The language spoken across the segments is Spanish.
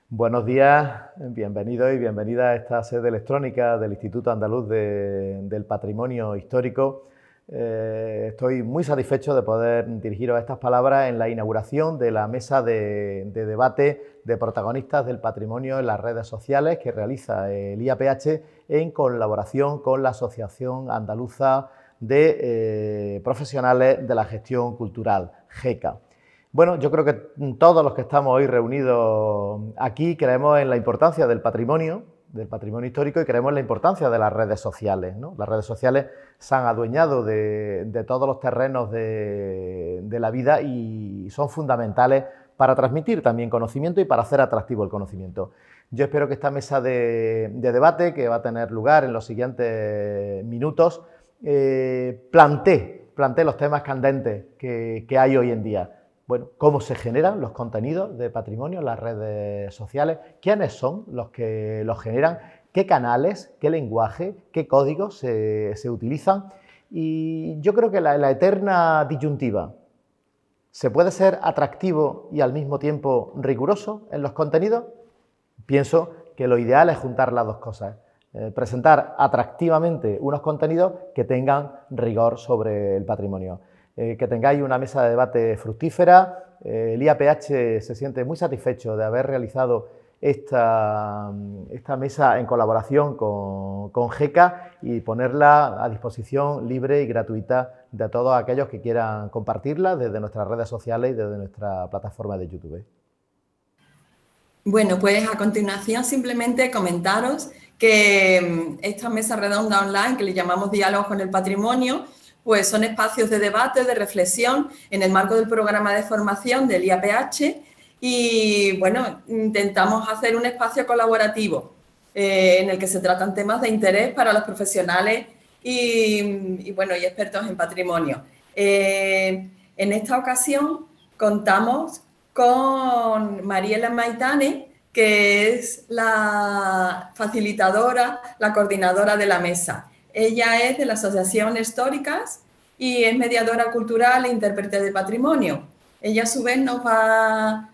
Buenos días, bienvenidos y bienvenidas a esta sede electrónica del Instituto Andaluz del Patrimonio Histórico. Estoy muy satisfecho de poder dirigiros estas palabras en la inauguración de la mesa de debate de protagonistas del patrimonio en las redes sociales que realiza el IAPH en colaboración con la Asociación Andaluza de Profesionales de la Gestión Cultural, GECA. Bueno, yo creo que todos los que estamos hoy reunidos aquí creemos en la importancia del patrimonio histórico, y creemos en la importancia de las redes sociales, ¿no? Las redes sociales se han adueñado de todos los terrenos de la vida y son fundamentales para transmitir también conocimiento y para hacer atractivo el conocimiento. Yo espero que esta mesa de debate, que va a tener lugar en los siguientes minutos, plantee los temas candentes que hay hoy en día. Bueno, cómo se generan los contenidos de patrimonio en las redes sociales, quiénes son los que los generan, qué canales, qué lenguaje, qué códigos se utilizan. Y yo creo que la eterna disyuntiva: ¿se puede ser atractivo y al mismo tiempo riguroso en los contenidos? Pienso que lo ideal es juntar las dos cosas. Presentar atractivamente unos contenidos que tengan rigor sobre el patrimonio. Que tengáis una mesa de debate fructífera. El IAPH se siente muy satisfecho de haber realizado esta mesa en colaboración con GECA y ponerla a disposición libre y gratuita de todos aquellos que quieran compartirla desde nuestras redes sociales y desde nuestra plataforma de YouTube. Bueno, pues a continuación simplemente comentaros que esta mesa redonda online, que le llamamos Diálogos con el Patrimonio, pues son espacios de debate, de reflexión en el marco del programa de formación del IAPH y, bueno, intentamos hacer un espacio colaborativo en el que se tratan temas de interés para los profesionales y expertos en patrimonio. En esta ocasión contamos con Mariela Maitane, que es la facilitadora, la coordinadora de la mesa. Ella es de la Asociación Históricas y es mediadora cultural e intérprete de patrimonio. Ella a su vez nos va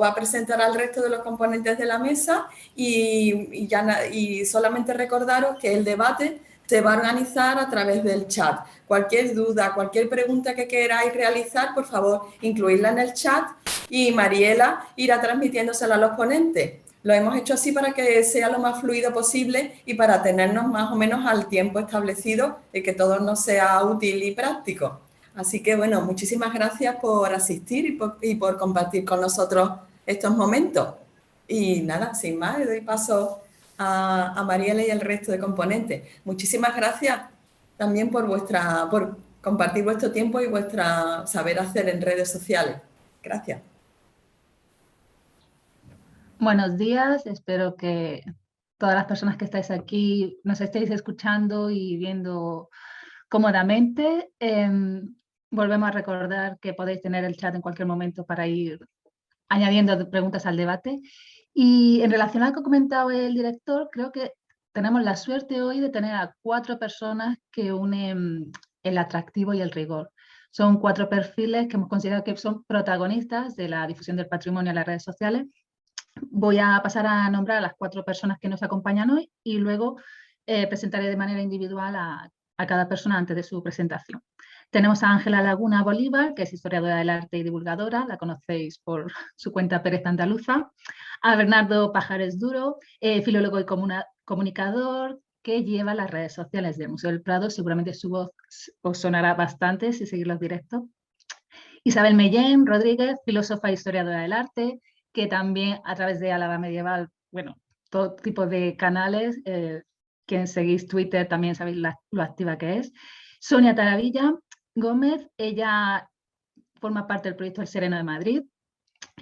a presentar al resto de los componentes de la mesa y solamente recordaros que el debate se va a organizar a través del chat. Cualquier duda, cualquier pregunta que queráis realizar, por favor, incluidla en el chat y Mariela irá transmitiéndosela a los ponentes. Lo hemos hecho así para que sea lo más fluido posible y para tenernos más o menos al tiempo establecido y que todo nos sea útil y práctico. Así que, bueno, muchísimas gracias por asistir y por compartir con nosotros estos momentos. Y nada, sin más, le doy paso a Mariela y al resto de componentes. Muchísimas gracias también por compartir vuestro tiempo y vuestra saber hacer en redes sociales. Gracias. Buenos días, espero que todas las personas que estáis aquí nos estéis escuchando y viendo cómodamente. Volvemos a recordar que podéis tener el chat en cualquier momento para ir añadiendo preguntas al debate. Y en relación a lo que ha comentado el director, creo que tenemos la suerte hoy de tener a 4 personas que unen el atractivo y el rigor. Son 4 perfiles que hemos considerado que son protagonistas de la difusión del patrimonio en las redes sociales. Voy a pasar a nombrar a las 4 personas que nos acompañan hoy y luego presentaré de manera individual a cada persona antes de su presentación. Tenemos a Ángela Laguna Bolívar, que es historiadora del arte y divulgadora, la conocéis por su cuenta Pérez Andaluza. A Bernardo Pajares Duro, filólogo y comunicador, que lleva las redes sociales del Museo del Prado. Seguramente su voz os sonará bastante si seguís los directos. Isabel Mellén Rodríguez, filósofa e historiadora del arte, que también a través de Álava Medieval, bueno, todo tipo de canales, quien seguís Twitter también sabéis lo activa que es. Sonia Taravilla Gómez, ella forma parte del proyecto El Sereno de Madrid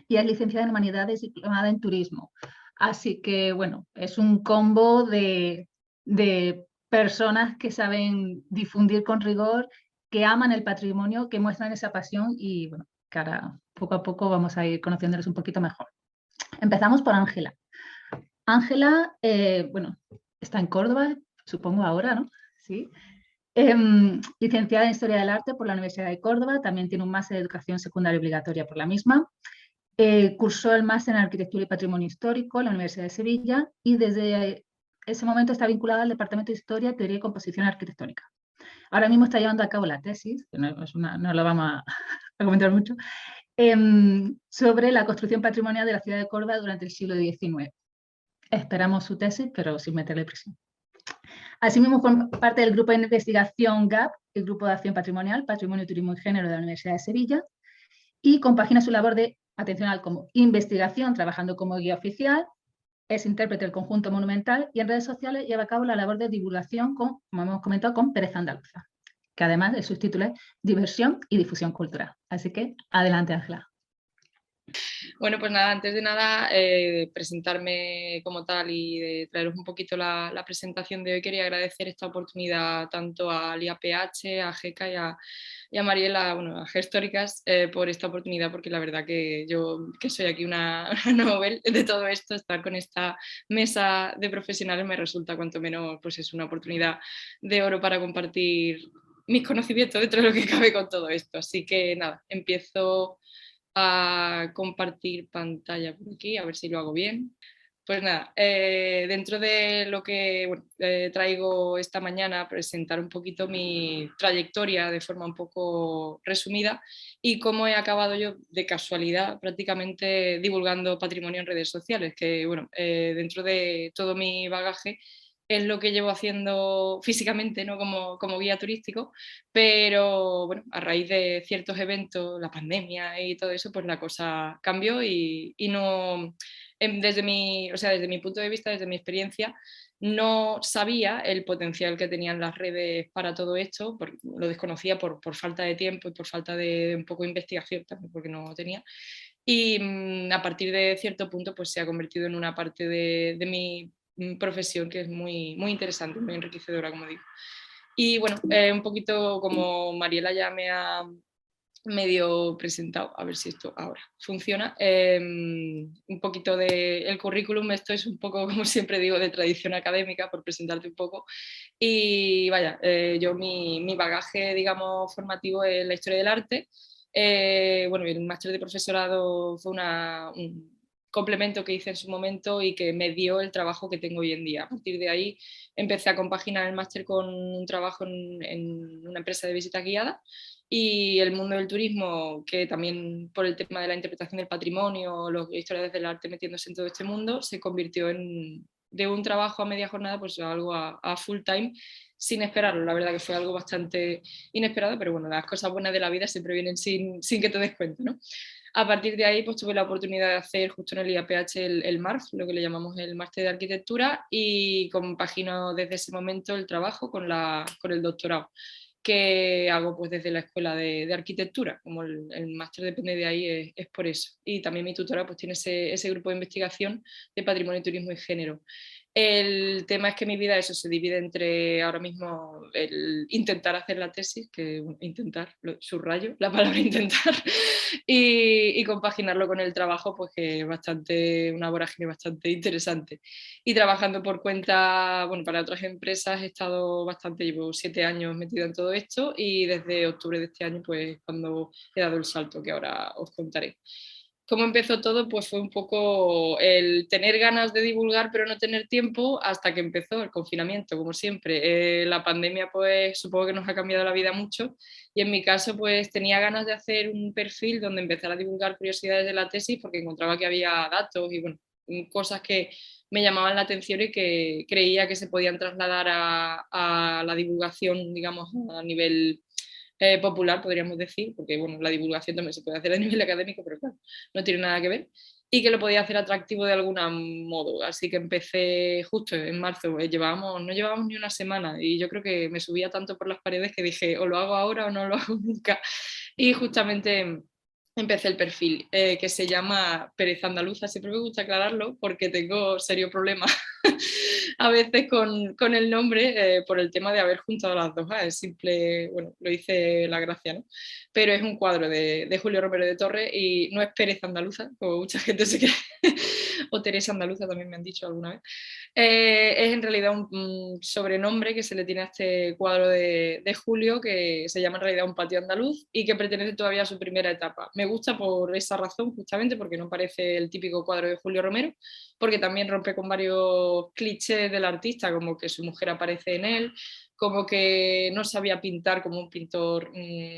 y es licenciada en Humanidades y diplomada en Turismo. Así que, bueno, es un combo de personas que saben difundir con rigor, que aman el patrimonio, que muestran esa pasión y, bueno, que ahora poco a poco vamos a ir conociéndoles un poquito mejor. Empezamos por Ángela. Ángela, bueno, está en Córdoba, supongo ahora, ¿no? Sí. Licenciada en Historia del Arte por la Universidad de Córdoba, también tiene un máster de Educación Secundaria Obligatoria por la misma Cursó el máster en Arquitectura y Patrimonio Histórico en la Universidad de Sevilla y desde ese momento está vinculada al Departamento de Historia, Teoría y Composición Arquitectónica. Ahora mismo está llevando a cabo la tesis, que no lo vamos a comentar mucho, sobre la construcción patrimonial de la ciudad de Córdoba durante el siglo XIX. Esperamos su tesis, pero sin meterle presión. Asimismo, forma parte del grupo de investigación GAP, el Grupo de Acción Patrimonial, Patrimonio, Turismo y Género de la Universidad de Sevilla, y compagina su labor de atención como investigación, trabajando como guía oficial, es intérprete del conjunto monumental y en redes sociales lleva a cabo la labor de divulgación, como hemos comentado, con Pereza Andaluza, que además de sus títulos es Diversión y Difusión Cultural. Así que adelante, Ángela. Bueno, pues nada, antes de nada, presentarme como tal y de traeros un poquito la presentación de hoy, quería agradecer esta oportunidad tanto a LIAPH, a GECA y a Mariela, bueno, a Gestóricas, por esta oportunidad, porque la verdad que yo, que soy aquí una novel de todo esto, estar con esta mesa de profesionales me resulta cuanto menos, pues es una oportunidad de oro para compartir mis conocimientos dentro de lo que cabe con todo esto. Así que nada, empiezo a compartir pantalla por aquí, a ver si lo hago bien. Pues nada, dentro de lo que traigo esta mañana, presentar un poquito mi trayectoria de forma un poco resumida y cómo he acabado yo de casualidad prácticamente divulgando patrimonio en redes sociales, que bueno, dentro de todo mi bagaje es lo que llevo haciendo físicamente, ¿no? como guía turístico, pero bueno, a raíz de ciertos eventos, la pandemia y todo eso, pues la cosa cambió y no, desde mi punto de vista, desde mi experiencia, no sabía el potencial que tenían las redes para todo esto, lo desconocía por falta de tiempo y por falta de un poco de investigación también, porque no tenía. Y a partir de cierto punto pues se ha convertido en una parte de mi profesión que es muy, muy interesante, muy enriquecedora, como digo. Y bueno, un poquito como Mariela ya me ha medio presentado, a ver si esto ahora funciona, un poquito del currículum, esto es un poco, como siempre digo, de tradición académica, por presentarte un poco. Y vaya, yo mi bagaje, digamos, formativo es la historia del arte. Bueno, el máster de profesorado fue un complemento que hice en su momento y que me dio el trabajo que tengo hoy en día. A partir de ahí empecé a compaginar el máster con un trabajo en una empresa de visita guiada y el mundo del turismo, que también por el tema de la interpretación del patrimonio, los historiadores del arte metiéndose en todo este mundo, se convirtió de un trabajo a media jornada pues algo a full time sin esperarlo. La verdad que fue algo bastante inesperado, pero bueno, las cosas buenas de la vida siempre vienen sin que te des cuenta, ¿no? A partir de ahí pues tuve la oportunidad de hacer justo en el IAPH el MARF, lo que le llamamos el Máster de Arquitectura, y compagino desde ese momento el trabajo con el doctorado, que hago pues desde la escuela de arquitectura, como el máster depende de ahí, es por eso. Y también mi tutora pues tiene ese grupo de investigación de patrimonio, turismo y género. El tema es que mi vida eso se divide entre ahora mismo el intentar hacer la tesis, que intentar, subrayo la palabra intentar, y compaginarlo con el trabajo, pues que es una vorágine bastante interesante. Y trabajando por cuenta, bueno, para otras empresas he estado bastante, llevo 7 años metido en todo esto y desde octubre de este año, pues cuando he dado el salto que ahora os contaré. ¿Cómo empezó todo? Pues fue un poco el tener ganas de divulgar pero no tener tiempo hasta que empezó el confinamiento, como siempre. La pandemia pues supongo que nos ha cambiado la vida mucho y en mi caso pues tenía ganas de hacer un perfil donde empezar a divulgar curiosidades de la tesis porque encontraba que había datos y bueno, cosas que me llamaban la atención y que creía que se podían trasladar a la divulgación, digamos, a nivel popular, podríamos decir, porque bueno, la divulgación también se puede hacer a nivel académico, pero claro, no tiene nada que ver, y que lo podía hacer atractivo de algún modo. Así que empecé justo en marzo, no llevábamos ni una semana, y yo creo que me subía tanto por las paredes que dije, o lo hago ahora o no lo hago nunca. Y justamente empecé el perfil, que se llama Pereza Andaluza. Siempre me gusta aclararlo porque tengo serio problema a veces con el nombre por el tema de haber juntado las dos A. Es simple, bueno, lo hice la gracia, ¿no? Pero es un cuadro de Julio Romero de Torres y no es Pérez Andaluza, como mucha gente se cree, o Teresa Andaluza también me han dicho alguna vez. Es en realidad un sobrenombre que se le tiene a este cuadro de Julio, que se llama en realidad Un patio andaluz y que pertenece todavía a su primera etapa. Me gusta por esa razón, justamente porque no parece el típico cuadro de Julio Romero, porque también rompe con varios clichés del artista, como que su mujer aparece en él, como que no sabía pintar como un pintor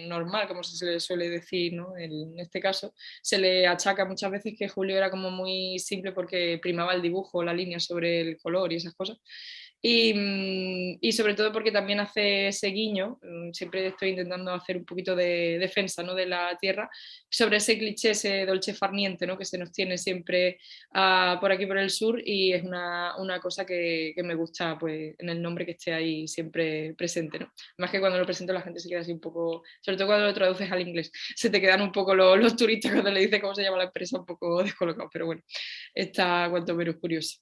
normal, como se le suele decir, ¿no? En este caso se le achaca muchas veces que Julio era como muy simple porque primaba el dibujo, la línea sobre el color y esas cosas. Y sobre todo porque también hace ese guiño, siempre estoy intentando hacer un poquito de defensa, ¿no?, de la tierra, sobre ese cliché, ese dolce farniente, ¿no?, que se nos tiene siempre por aquí por el sur, y es una cosa que me gusta, pues, en el nombre, que esté ahí siempre presente, ¿no? Más que cuando lo presento la gente se queda así un poco, sobre todo cuando lo traduces al inglés, se te quedan un poco los turistas cuando le dices cómo se llama la empresa, un poco descolocados, pero bueno, está cuanto menos curioso.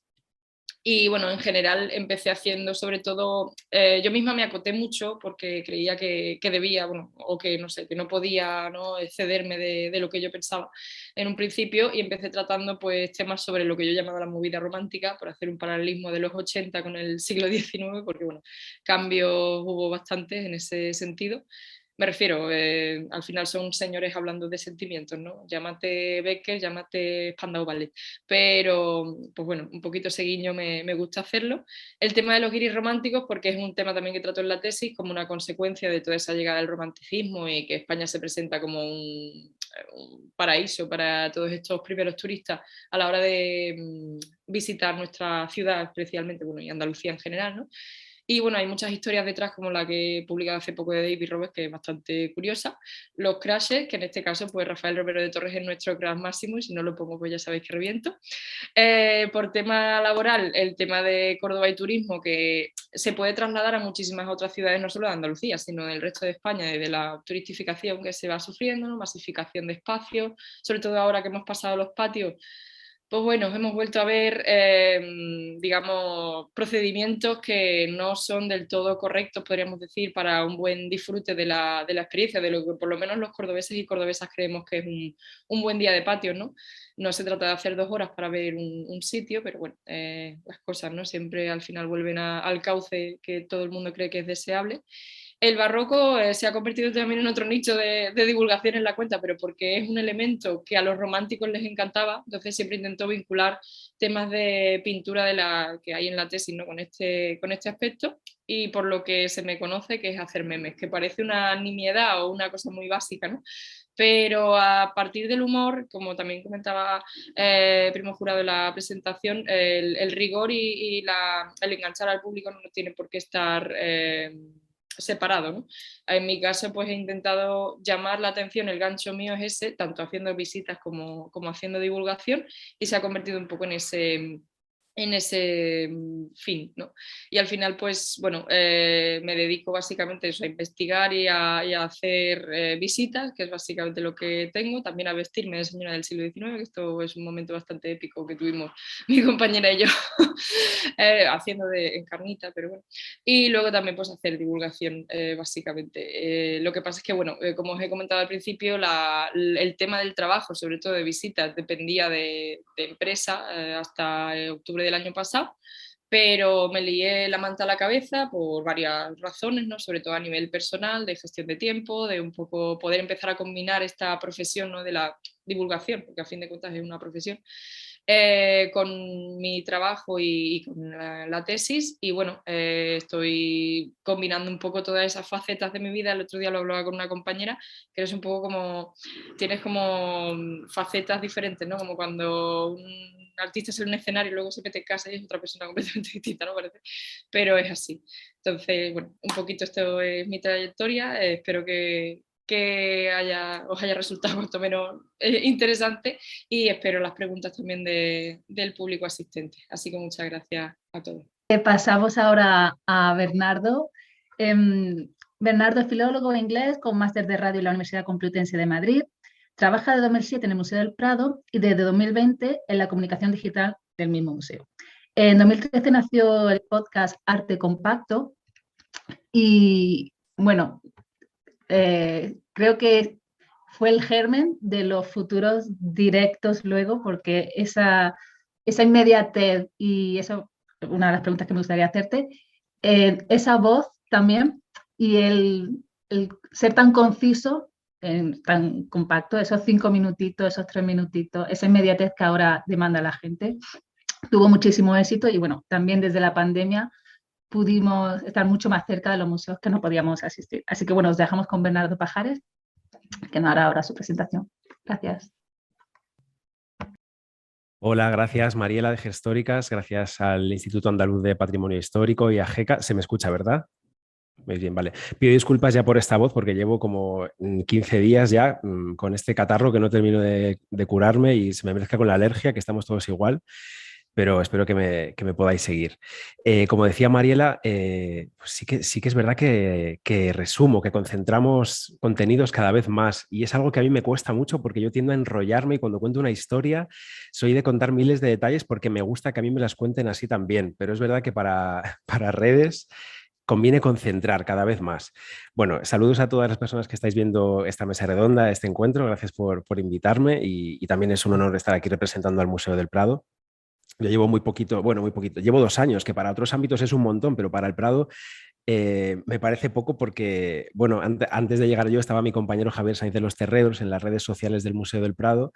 Y bueno, en general empecé haciendo sobre todo, yo misma me acoté mucho porque creía que debía, bueno, o que no sé, que no podía, ¿no?, excederme de lo que yo pensaba en un principio, y empecé tratando pues temas sobre lo que yo llamaba la movida romántica, por hacer un paralelismo de los 80 con el siglo XIX, porque bueno, cambios hubo bastantes en ese sentido. Me refiero, al final son señores hablando de sentimientos, ¿no? Llámate Becker, llámate Spandau Ballet, pero pues bueno, un poquito ese guiño me gusta hacerlo. El tema de los guiris románticos, porque es un tema también que trato en la tesis como una consecuencia de toda esa llegada del romanticismo y que España se presenta como un paraíso para todos estos primeros turistas a la hora de visitar nuestra ciudad, especialmente, bueno, y Andalucía en general, ¿no? Y bueno, hay muchas historias detrás, como la que he publicado hace poco de David Roberts, que es bastante curiosa. Los crashes, que en este caso, pues Rafael Romero de Torres es nuestro crash máximo, y si no lo pongo, pues ya sabéis que reviento. Por tema laboral, el tema de Córdoba y turismo, que se puede trasladar a muchísimas otras ciudades, no solo de Andalucía, sino del resto de España, y de la turistificación que se va sufriendo, ¿no?, masificación de espacios, sobre todo ahora que hemos pasado los patios. Pues bueno, hemos vuelto a ver, digamos, procedimientos que no son del todo correctos, podríamos decir, para un buen disfrute de la experiencia, de lo que por lo menos los cordobeses y cordobesas creemos que es un buen día de patio, ¿no? No se trata de hacer 2 horas para ver un sitio, pero bueno, las cosas, ¿no?, siempre al final vuelven al cauce que todo el mundo cree que es deseable. El barroco se ha convertido también en otro nicho de divulgación en la cuenta, pero porque es un elemento que a los románticos les encantaba, entonces siempre intento vincular temas de pintura que hay en la tesis, ¿no?, con este aspecto, y por lo que se me conoce que es hacer memes, que parece una nimiedad o una cosa muy básica, ¿no? Pero a partir del humor, como también comentaba Primo Jurado en la presentación, el rigor y el enganchar al público no tiene por qué estar separado, ¿no? En mi caso, pues he intentado llamar la atención, el gancho mío es ese, tanto haciendo visitas como haciendo divulgación, y se ha convertido un poco en ese fin, ¿no? Y al final, pues bueno, me dedico básicamente a eso, a investigar y a hacer visitas, que es básicamente lo que tengo, también a vestirme de señora del siglo XIX, que esto es un momento bastante épico que tuvimos mi compañera y yo haciendo de encarnita, pero bueno. Y luego también pues hacer divulgación, básicamente. Lo que pasa es que, bueno, como os he comentado al principio, el tema del trabajo, sobre todo de visitas, dependía de empresa hasta octubre del año pasado, pero me lié la manta a la cabeza por varias razones, ¿no?, sobre todo a nivel personal, de gestión de tiempo, de un poco poder empezar a combinar esta profesión, ¿no?, de la divulgación, porque a fin de cuentas es una profesión, con mi trabajo y con la tesis, y bueno, estoy combinando un poco todas esas facetas de mi vida. El otro día lo hablaba con una compañera, que eres un poco como, tienes como facetas diferentes, ¿no?, como cuando un artista sale en un escenario y luego se mete en casa y es otra persona completamente distinta, ¿no?, parece, pero es así. Entonces, bueno, un poquito esto es mi trayectoria, espero que os haya resultado cuanto menos interesante, y espero las preguntas también del público asistente. Así que muchas gracias a todos. Pasamos ahora a Bernardo. Bernardo es filólogo inglés con máster de radio en la Universidad Complutense de Madrid. Trabaja desde 2007 en el Museo del Prado y desde 2020 en la comunicación digital del mismo museo. En 2013 nació el podcast Arte Compacto y, bueno, creo que fue el germen de los futuros directos luego, porque esa inmediatez y eso, una de las preguntas que me gustaría hacerte, esa voz también y el ser tan conciso, tan compacto, esos 5 minutitos, esos 3 minutitos, esa inmediatez que ahora demanda la gente, tuvo muchísimo éxito y bueno, también desde la pandemia pudimos estar mucho más cerca de los museos que no podíamos asistir. Así que bueno, os dejamos con Bernardo Pajares, que nos hará ahora su presentación. Gracias. Hola, gracias Mariela de Gestóricas, gracias al Instituto Andaluz de Patrimonio Histórico y a GECA. Se me escucha, ¿verdad? Muy bien, vale. Pido disculpas ya por esta voz porque llevo como 15 días ya con este catarro que no termino de curarme y se me mezcla con la alergia, que estamos todos igual, pero espero que me podáis seguir. Como decía Mariela, pues sí que es verdad que resumo, que concentramos contenidos cada vez más y es algo que a mí me cuesta mucho porque yo tiendo a enrollarme y cuando cuento una historia soy de contar miles de detalles porque me gusta que a mí me las cuenten así también, pero es verdad que para redes conviene concentrar cada vez más. Bueno, saludos a todas las personas que estáis viendo esta mesa redonda, este encuentro. Gracias por invitarme y también es un honor estar aquí representando al Museo del Prado. Yo llevo muy poquito, llevo 2 años, que para otros ámbitos es un montón, pero para el Prado me parece poco porque, bueno, antes de llegar yo estaba mi compañero Javier Sainz de los Terreros en las redes sociales del Museo del Prado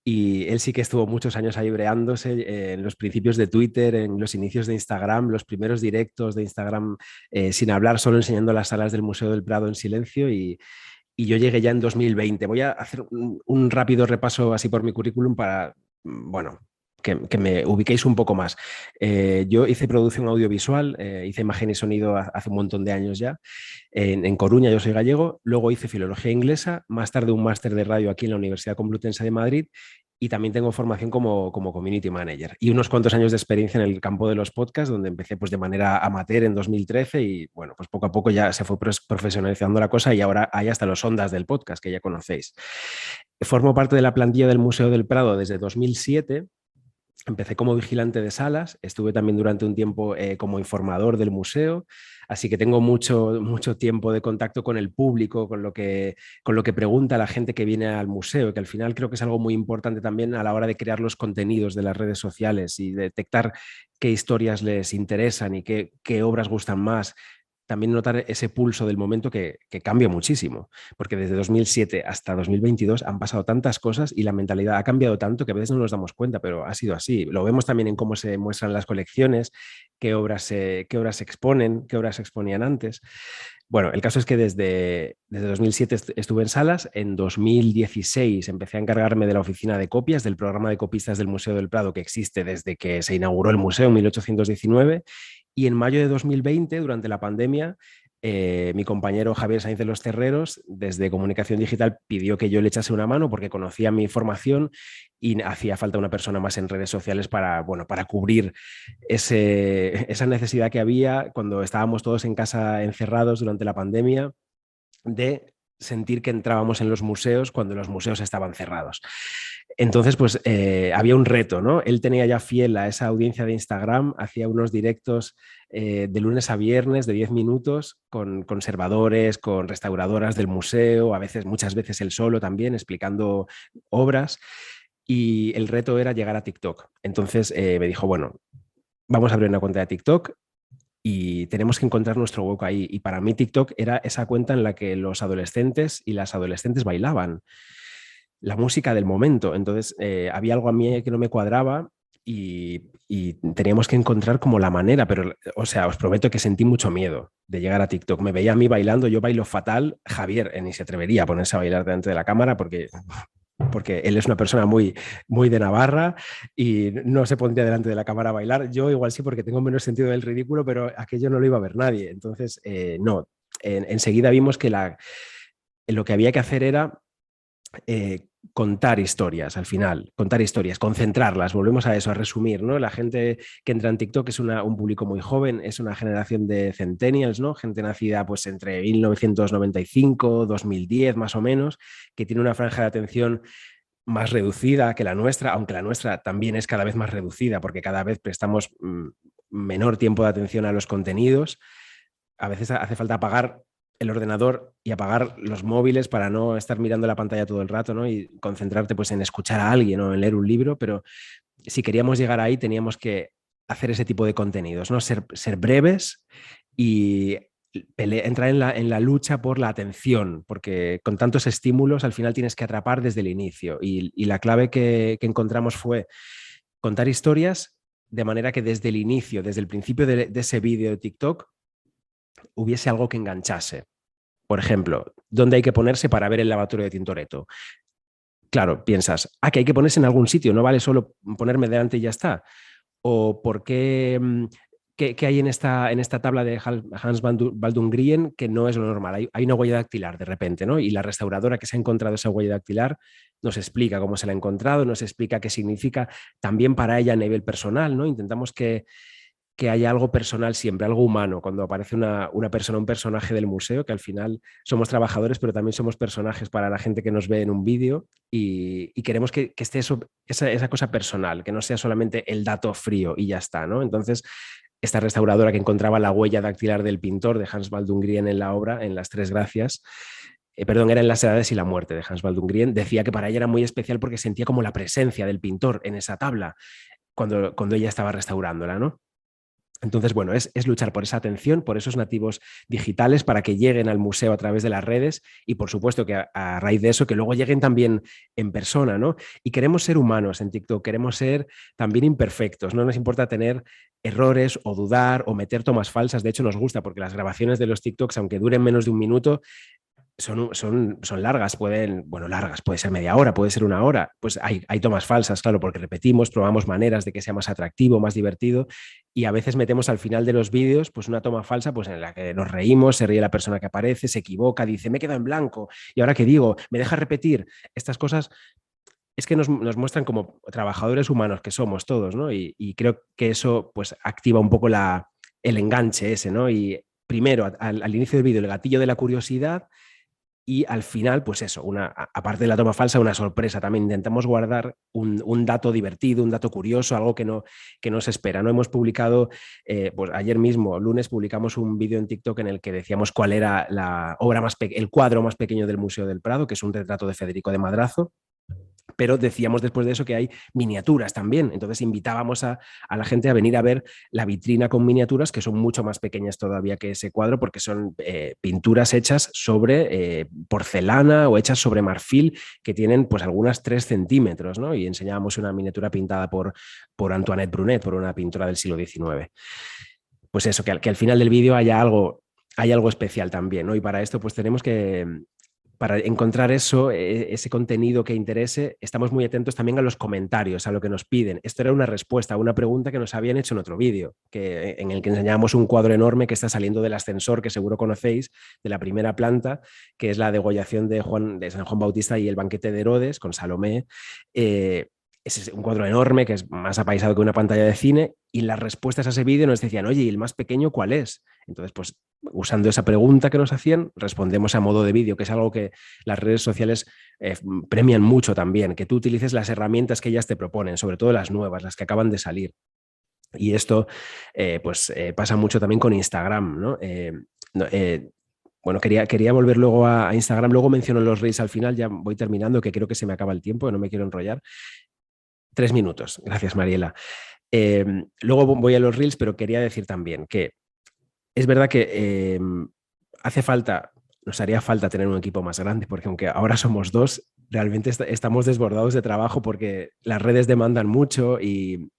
y él sí que estuvo muchos años ahí breándose en los principios de Twitter, en los inicios de Instagram, los primeros directos de Instagram sin hablar, solo enseñando las salas del Museo del Prado en silencio y yo llegué ya en 2020. Voy a hacer un rápido repaso así por mi currículum para, bueno, que me ubiquéis un poco más. Yo hice producción audiovisual, hice imagen y sonido hace un montón de años ya, en Coruña, yo soy gallego, luego hice filología inglesa, más tarde un máster de radio aquí en la Universidad Complutense de Madrid y también tengo formación como community manager y unos cuantos años de experiencia en el campo de los podcasts, donde empecé pues de manera amateur en 2013 y bueno, pues poco a poco ya se fue profesionalizando la cosa y ahora hay hasta los ondas del podcast que ya conocéis. Formo parte de la plantilla del Museo del Prado desde 2007. Empecé como vigilante de salas, estuve también durante un tiempo como informador del museo, así que tengo mucho tiempo de contacto con el público, con lo que pregunta la gente que viene al museo, que al final creo que es algo muy importante también a la hora de crear los contenidos de las redes sociales y detectar qué historias les interesan y qué obras gustan más. También notar ese pulso del momento que cambia muchísimo, porque desde 2007 hasta 2022 han pasado tantas cosas y la mentalidad ha cambiado tanto que a veces no nos damos cuenta, pero ha sido así. Lo vemos también en cómo se muestran las colecciones, qué obras se exponen, qué obras se exponían antes. Bueno, el caso es que desde 2007 estuve en salas, en 2016 empecé a encargarme de la oficina de copias del programa de copistas del Museo del Prado que existe desde que se inauguró el museo en 1819 y en mayo de 2020, durante la pandemia, mi compañero Javier Sainz de los Terreros, desde Comunicación Digital, pidió que yo le echase una mano porque conocía mi formación y hacía falta una persona más en redes sociales para cubrir esa necesidad que había cuando estábamos todos en casa encerrados durante la pandemia de sentir que entrábamos en los museos cuando los museos estaban cerrados. Entonces, pues había un reto, ¿no? Él tenía ya fiel a esa audiencia de Instagram, hacía unos directos de lunes a viernes de 10 minutos con conservadores, con restauradoras del museo, muchas veces él solo también, explicando obras. Y el reto era llegar a TikTok. Entonces me dijo, bueno, vamos a abrir una cuenta de TikTok y tenemos que encontrar nuestro hueco ahí. Y para mí TikTok era esa cuenta en la que los adolescentes y las adolescentes bailaban la música del momento. Entonces había algo a mí que no me cuadraba y teníamos que encontrar como la manera, pero o sea, os prometo que sentí mucho miedo de llegar a TikTok. Me veía a mí bailando, yo bailo fatal, Javier ni se atrevería a ponerse a bailar delante de la cámara porque él es una persona muy de Navarra y no se pondría delante de la cámara a bailar. Yo igual sí porque tengo menos sentido del ridículo, pero aquello no lo iba a ver nadie. Entonces, no, enseguida vimos que lo que había que hacer era contar historias al final, contar historias, concentrarlas, volvemos a eso, a resumir, ¿no? La gente que entra en TikTok es un público muy joven, es una generación de centennials, ¿no? Gente nacida pues entre 1995, 2010 más o menos, que tiene una franja de atención más reducida que la nuestra, aunque la nuestra también es cada vez más reducida porque cada vez prestamos menor tiempo de atención a los contenidos. A veces hace falta apagar el ordenador y apagar los móviles para no estar mirando la pantalla todo el rato, ¿no? Y concentrarte pues, en escuchar a alguien o en leer un libro, pero si queríamos llegar ahí teníamos que hacer ese tipo de contenidos, ¿no? Ser breves y entrar en la lucha por la atención, porque con tantos estímulos al final tienes que atrapar desde el inicio y la clave que encontramos fue contar historias de manera que desde el inicio, desde el principio de ese vídeo de TikTok, hubiese algo que enganchase. Por ejemplo, ¿dónde hay que ponerse para ver el lavatorio de Tintoretto? Claro, piensas, que hay que ponerse en algún sitio, no vale solo ponerme delante y ya está. O por qué, qué hay en esta tabla de Hans Baldung Grien que no es lo normal. Hay una huella dactilar de repente, ¿no? Y la restauradora que se ha encontrado esa huella dactilar nos explica cómo se la ha encontrado, nos explica qué significa también para ella a nivel personal, ¿no? Intentamos que haya algo personal siempre, algo humano, cuando aparece una persona, un personaje del museo, que al final somos trabajadores, pero también somos personajes para la gente que nos ve en un vídeo y queremos que esté esa cosa personal, que no sea solamente el dato frío y ya está, ¿no? Entonces, esta restauradora que encontraba la huella dactilar del pintor de Hans Baldung Grien en la obra, en Las Tres Gracias, era en Las Edades y la Muerte de Hans Baldung Grien, decía que para ella era muy especial porque sentía como la presencia del pintor en esa tabla cuando ella estaba restaurándola, ¿no? Entonces, bueno, es luchar por esa atención, por esos nativos digitales para que lleguen al museo a través de las redes y, por supuesto, que a raíz de eso, que luego lleguen también en persona, ¿no? Y queremos ser humanos en TikTok, queremos ser también imperfectos, no nos importa tener errores o dudar o meter tomas falsas. De hecho, nos gusta porque las grabaciones de los TikToks, aunque duren menos de un minuto, son largas, largas, puede ser media hora, puede ser una hora, pues hay tomas falsas, claro, porque repetimos, probamos maneras de que sea más atractivo, más divertido y a veces metemos al final de los vídeos pues una toma falsa pues en la que nos reímos, se ríe la persona que aparece, se equivoca, dice, me he quedado en blanco y ahora qué digo, me deja repetir. Estas cosas es que nos muestran como trabajadores humanos que somos todos, ¿no? Y creo que eso pues activa un poco el enganche ese, ¿no? Y primero, al inicio del vídeo, el gatillo de la curiosidad. Y al final, pues eso, aparte de la toma falsa, una sorpresa. También intentamos guardar un dato divertido, un dato curioso, algo que no se espera. ¿No? Hemos publicado, pues ayer mismo, lunes, publicamos un vídeo en TikTok en el que decíamos cuál era el cuadro más pequeño del Museo del Prado, que es un retrato de Federico de Madrazo. Pero decíamos después de eso que hay miniaturas también. Entonces invitábamos a la gente a venir a ver la vitrina con miniaturas que son mucho más pequeñas todavía que ese cuadro porque son pinturas hechas sobre porcelana o hechas sobre marfil que tienen pues algunas 3 centímetros, ¿no? Y enseñábamos una miniatura pintada por Antoinette Brunet, por una pintora del siglo XIX. Pues eso, que al final del vídeo hay algo especial también, ¿no? Y para esto pues tenemos que... Para encontrar ese contenido que interese, estamos muy atentos también a los comentarios, a lo que nos piden. Esto era una respuesta a una pregunta que nos habían hecho en otro vídeo, en el que enseñábamos un cuadro enorme que está saliendo del ascensor, que seguro conocéis, de la primera planta, que es la degollación de San Juan Bautista y el banquete de Herodes, con Salomé. Es un cuadro enorme que es más apaisado que una pantalla de cine y las respuestas a ese vídeo nos decían, oye, ¿y el más pequeño cuál es? Entonces, pues usando esa pregunta que nos hacían, respondemos a modo de vídeo, que es algo que las redes sociales premian mucho también, que tú utilices las herramientas que ellas te proponen, sobre todo las nuevas, las que acaban de salir. Y esto pasa mucho también con Instagram, ¿no? Bueno, quería volver luego a Instagram, luego menciono los Reels al final, ya voy terminando, que creo que se me acaba el tiempo, no me quiero enrollar. 3 minutos, gracias Mariela. Luego voy a los Reels, pero quería decir también que es verdad que nos haría falta tener un equipo más grande, porque aunque ahora somos 2, realmente estamos desbordados de trabajo porque las redes demandan mucho y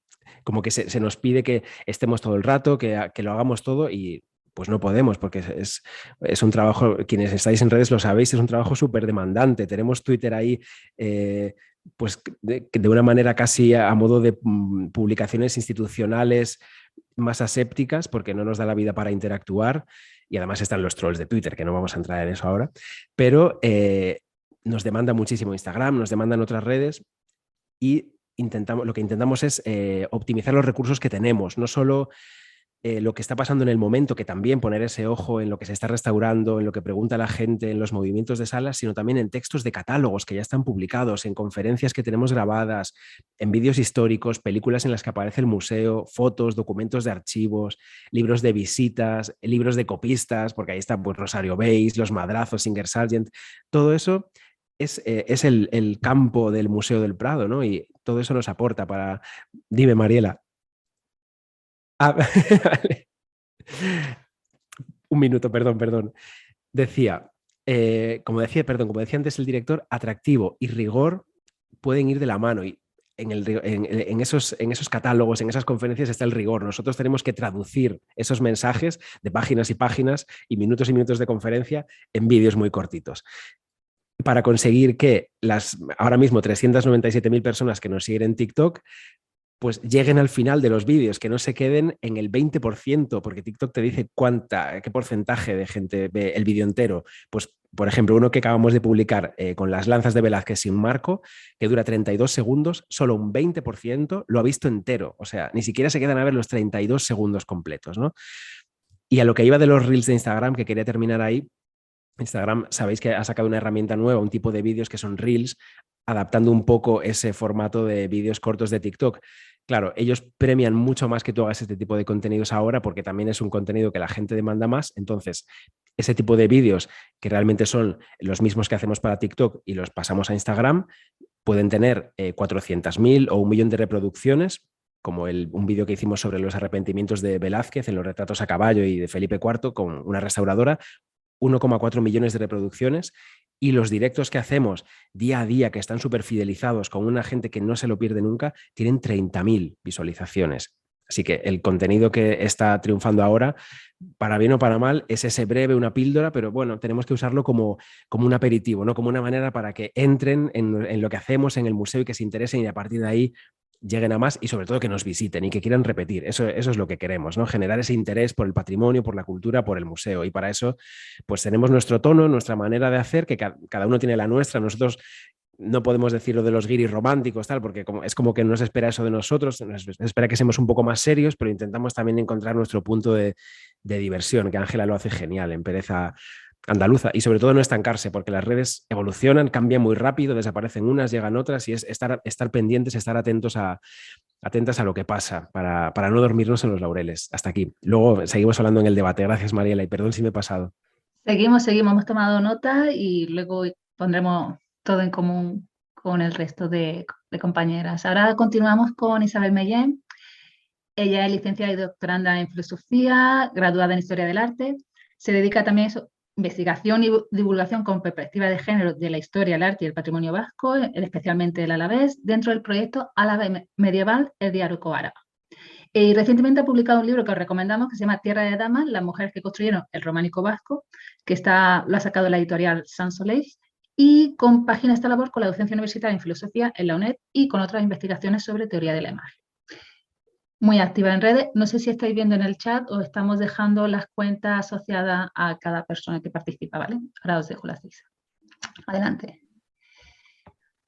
como que se nos pide que estemos todo el rato, que lo hagamos todo y pues no podemos porque es un trabajo, quienes estáis en redes lo sabéis, es un trabajo súper demandante. Tenemos Twitter ahí pues de una manera casi a modo de publicaciones institucionales más asépticas porque no nos da la vida para interactuar y además están los trolls de Twitter, que no vamos a entrar en eso ahora, pero nos demanda muchísimo Instagram, nos demandan otras redes y lo que intentamos es optimizar los recursos que tenemos, no solo lo que está pasando en el momento, que también poner ese ojo en lo que se está restaurando, en lo que pregunta la gente, en los movimientos de salas, sino también en textos de catálogos que ya están publicados, en conferencias que tenemos grabadas, en vídeos históricos, películas en las que aparece el museo, fotos, documentos de archivos, libros de visitas, libros de copistas, porque ahí está pues, Rosario Beis, Los Madrazos, Singer Sargent, todo eso es el campo del Museo del Prado, ¿no? Y todo eso nos aporta para... Dime, Mariela. Ah, vale. Un minuto, perdón. Decía, como decía antes el director, atractivo y rigor pueden ir de la mano y en esos catálogos, en esas conferencias está el rigor. Nosotros tenemos que traducir esos mensajes de páginas y páginas y minutos de conferencia en vídeos muy cortitos. Para conseguir que las ahora mismo 397.000 personas que nos siguen en TikTok pues lleguen al final de los vídeos, que no se queden en el 20%, porque TikTok te dice qué porcentaje de gente ve el vídeo entero. Pues, por ejemplo, uno que acabamos de publicar con las lanzas de Velázquez sin marco, que dura 32 segundos, solo un 20% lo ha visto entero. O sea, ni siquiera se quedan a ver los 32 segundos completos, ¿no? Y a lo que iba de los Reels de Instagram, que quería terminar ahí, Instagram, sabéis que ha sacado una herramienta nueva, un tipo de vídeos que son Reels, adaptando un poco ese formato de vídeos cortos de TikTok. Claro, ellos premian mucho más que tú hagas este tipo de contenidos ahora porque también es un contenido que la gente demanda más. Entonces, ese tipo de vídeos que realmente son los mismos que hacemos para TikTok y los pasamos a Instagram, pueden tener 400.000 o 1 millón de reproducciones, como un vídeo que hicimos sobre los arrepentimientos de Velázquez en los retratos a caballo y de Felipe IV con una restauradora, 1,4 millones de reproducciones, y los directos que hacemos día a día, que están súper fidelizados con una gente que no se lo pierde nunca, tienen 30.000 visualizaciones. Así que el contenido que está triunfando ahora, para bien o para mal, es ese breve, una píldora, pero bueno, tenemos que usarlo como un aperitivo, ¿no? Como una manera para que entren en lo que hacemos en el museo y que se interesen y a partir de ahí lleguen a más y sobre todo que nos visiten y que quieran repetir. Eso es lo que queremos, ¿no? Generar ese interés por el patrimonio, por la cultura, por el museo. Y para eso, pues tenemos nuestro tono, nuestra manera de hacer, que cada uno tiene la nuestra. Nosotros no podemos decir lo de los guiris románticos, tal, porque es como que no se espera eso de nosotros, nos espera que seamos un poco más serios, pero intentamos también encontrar nuestro punto de diversión, que Ángela lo hace genial en Pereza Andaluza, y sobre todo no estancarse, porque las redes evolucionan, cambian muy rápido, desaparecen unas, llegan otras, y es estar pendientes, estar atentas a lo que pasa, para no dormirnos en los laureles. Hasta aquí. Luego seguimos hablando en el debate. Gracias, Mariela, y perdón si me he pasado. Seguimos, hemos tomado nota y luego pondremos todo en común con el resto de compañeras. Ahora continuamos con Isabel Mellén. Ella es licenciada y doctoranda en filosofía, graduada en historia del arte. Se dedica también a investigación y divulgación con perspectiva de género de la historia, el arte y el patrimonio vasco, especialmente el alavés, dentro del proyecto Álava Medieval, el Diálogo Árabe. Y recientemente ha publicado un libro que os recomendamos que se llama Tierra de Damas, las mujeres que construyeron el románico vasco, que lo ha sacado la editorial Sans Soleil, y compagina esta labor con la docencia universitaria en filosofía en la UNED y con otras investigaciones sobre teoría de la imagen. Muy activa en redes. No sé si estáis viendo en el chat o estamos dejando las cuentas asociadas a cada persona que participa, ¿vale? Ahora os dejo las 6. Adelante.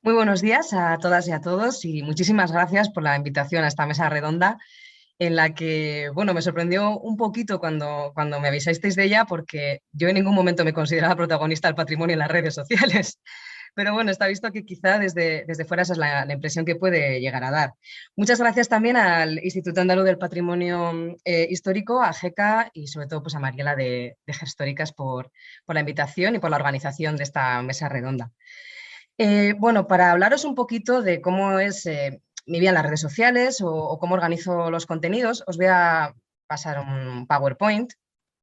Muy buenos días a todas y a todos y muchísimas gracias por la invitación a esta mesa redonda en la que, bueno, me sorprendió un poquito cuando me avisasteis de ella porque yo en ningún momento me consideraba protagonista del patrimonio en las redes sociales. Pero bueno, está visto que quizá desde fuera esa es la impresión que puede llegar a dar. Muchas gracias también al Instituto Andaluz del Patrimonio Histórico, a GECA y sobre todo pues, a Mariela de Gestóricas por la invitación y por la organización de esta mesa redonda. Bueno, para hablaros un poquito de cómo es mi vida en las redes sociales o cómo organizo los contenidos, os voy a pasar un PowerPoint.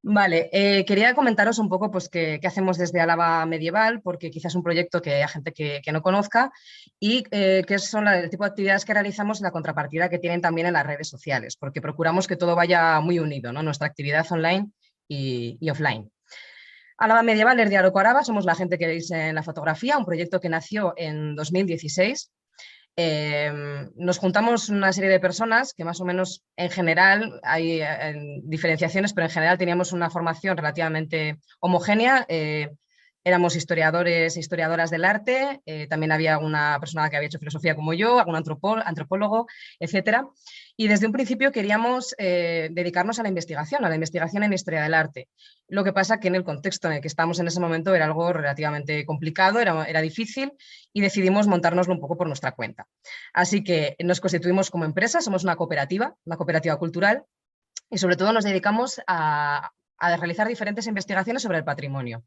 Vale, quería comentaros un poco pues, qué hacemos desde Álava Medieval, porque quizás es un proyecto que hay gente que no conozca y qué son el tipo de actividades que realizamos y la contrapartida que tienen también en las redes sociales, porque procuramos que todo vaya muy unido, ¿no? Nuestra actividad online y offline. Álava Medieval es Diálogo Árabe, somos la gente que veis en la fotografía, un proyecto que nació en 2016. Nos juntamos una serie de personas que más o menos en general hay diferenciaciones, pero en general teníamos una formación relativamente homogénea. Éramos historiadores e historiadoras del arte, también había una persona que había hecho filosofía como yo, algún antropólogo, etcétera. Y desde un principio queríamos dedicarnos a la investigación en historia del arte. Lo que pasa que en el contexto en el que estábamos en ese momento era algo relativamente complicado, era difícil, y decidimos montárnoslo un poco por nuestra cuenta. Así que nos constituimos como empresa, somos una cooperativa cultural, y sobre todo nos dedicamos a realizar diferentes investigaciones sobre el patrimonio.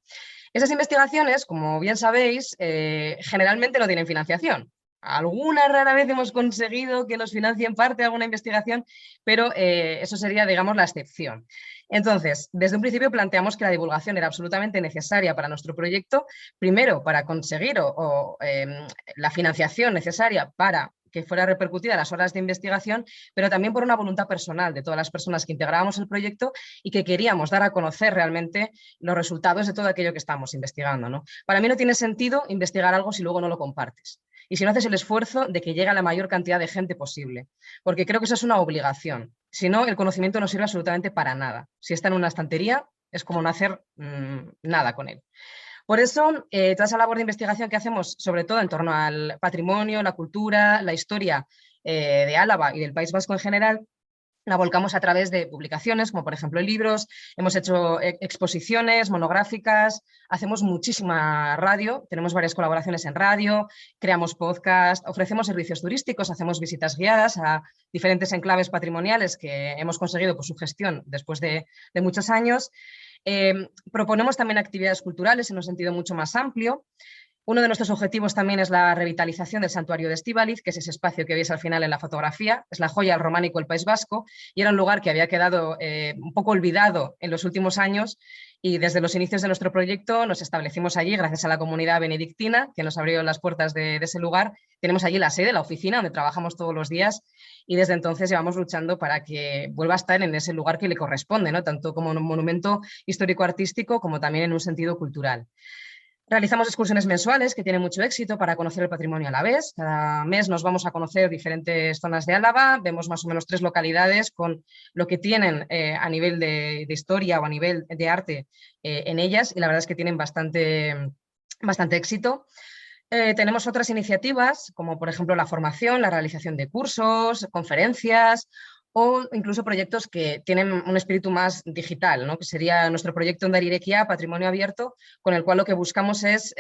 Esas investigaciones, como bien sabéis, generalmente no tienen financiación. Alguna rara vez hemos conseguido que nos financien parte de alguna investigación, pero eso sería, digamos, la excepción. Entonces, desde un principio planteamos que la divulgación era absolutamente necesaria para nuestro proyecto, primero para conseguir la financiación necesaria para que fuera repercutida las horas de investigación, pero también por una voluntad personal de todas las personas que integrábamos el proyecto y que queríamos dar a conocer realmente los resultados de todo aquello que estamos investigando, ¿no? Para mí no tiene sentido investigar algo si luego no lo compartes y si no haces el esfuerzo de que llegue a la mayor cantidad de gente posible, porque creo que eso es una obligación. Si no, el conocimiento no sirve absolutamente para nada. Si está en una estantería, es como no hacer nada con él. Por eso, toda esa labor de investigación que hacemos, sobre todo en torno al patrimonio, la cultura, la historia de Álava y del País Vasco en general, la volcamos a través de publicaciones, como por ejemplo libros, hemos hecho exposiciones monográficas, hacemos muchísima radio, tenemos varias colaboraciones en radio, creamos podcast, ofrecemos servicios turísticos, hacemos visitas guiadas a diferentes enclaves patrimoniales que hemos conseguido por su gestión después de muchos años. Proponemos también actividades culturales en un sentido mucho más amplio. Uno de nuestros objetivos también es la revitalización del santuario de Estíbaliz, que es ese espacio que veis al final en la fotografía, es la joya del románico del País Vasco, y era un lugar que había quedado un poco olvidado en los últimos años, y desde los inicios de nuestro proyecto nos establecimos allí gracias a la comunidad benedictina que nos abrió las puertas de ese lugar. Tenemos allí la sede, la oficina, donde trabajamos todos los días, y desde entonces llevamos luchando para que vuelva a estar en ese lugar que le corresponde, ¿no? Tanto como un monumento histórico-artístico como también en un sentido cultural. Realizamos excursiones mensuales que tienen mucho éxito para conocer el patrimonio alavés. Cada mes nos vamos a conocer diferentes zonas de Álava, vemos más o menos 3 localidades con lo que tienen a nivel de historia o a nivel de arte en ellas, y la verdad es que tienen bastante éxito. Tenemos otras iniciativas, como por ejemplo la formación, la realización de cursos, conferencias, o incluso proyectos que tienen un espíritu más digital, ¿no? Que sería nuestro proyecto Ondarirekia, Patrimonio Abierto, con el cual lo que buscamos es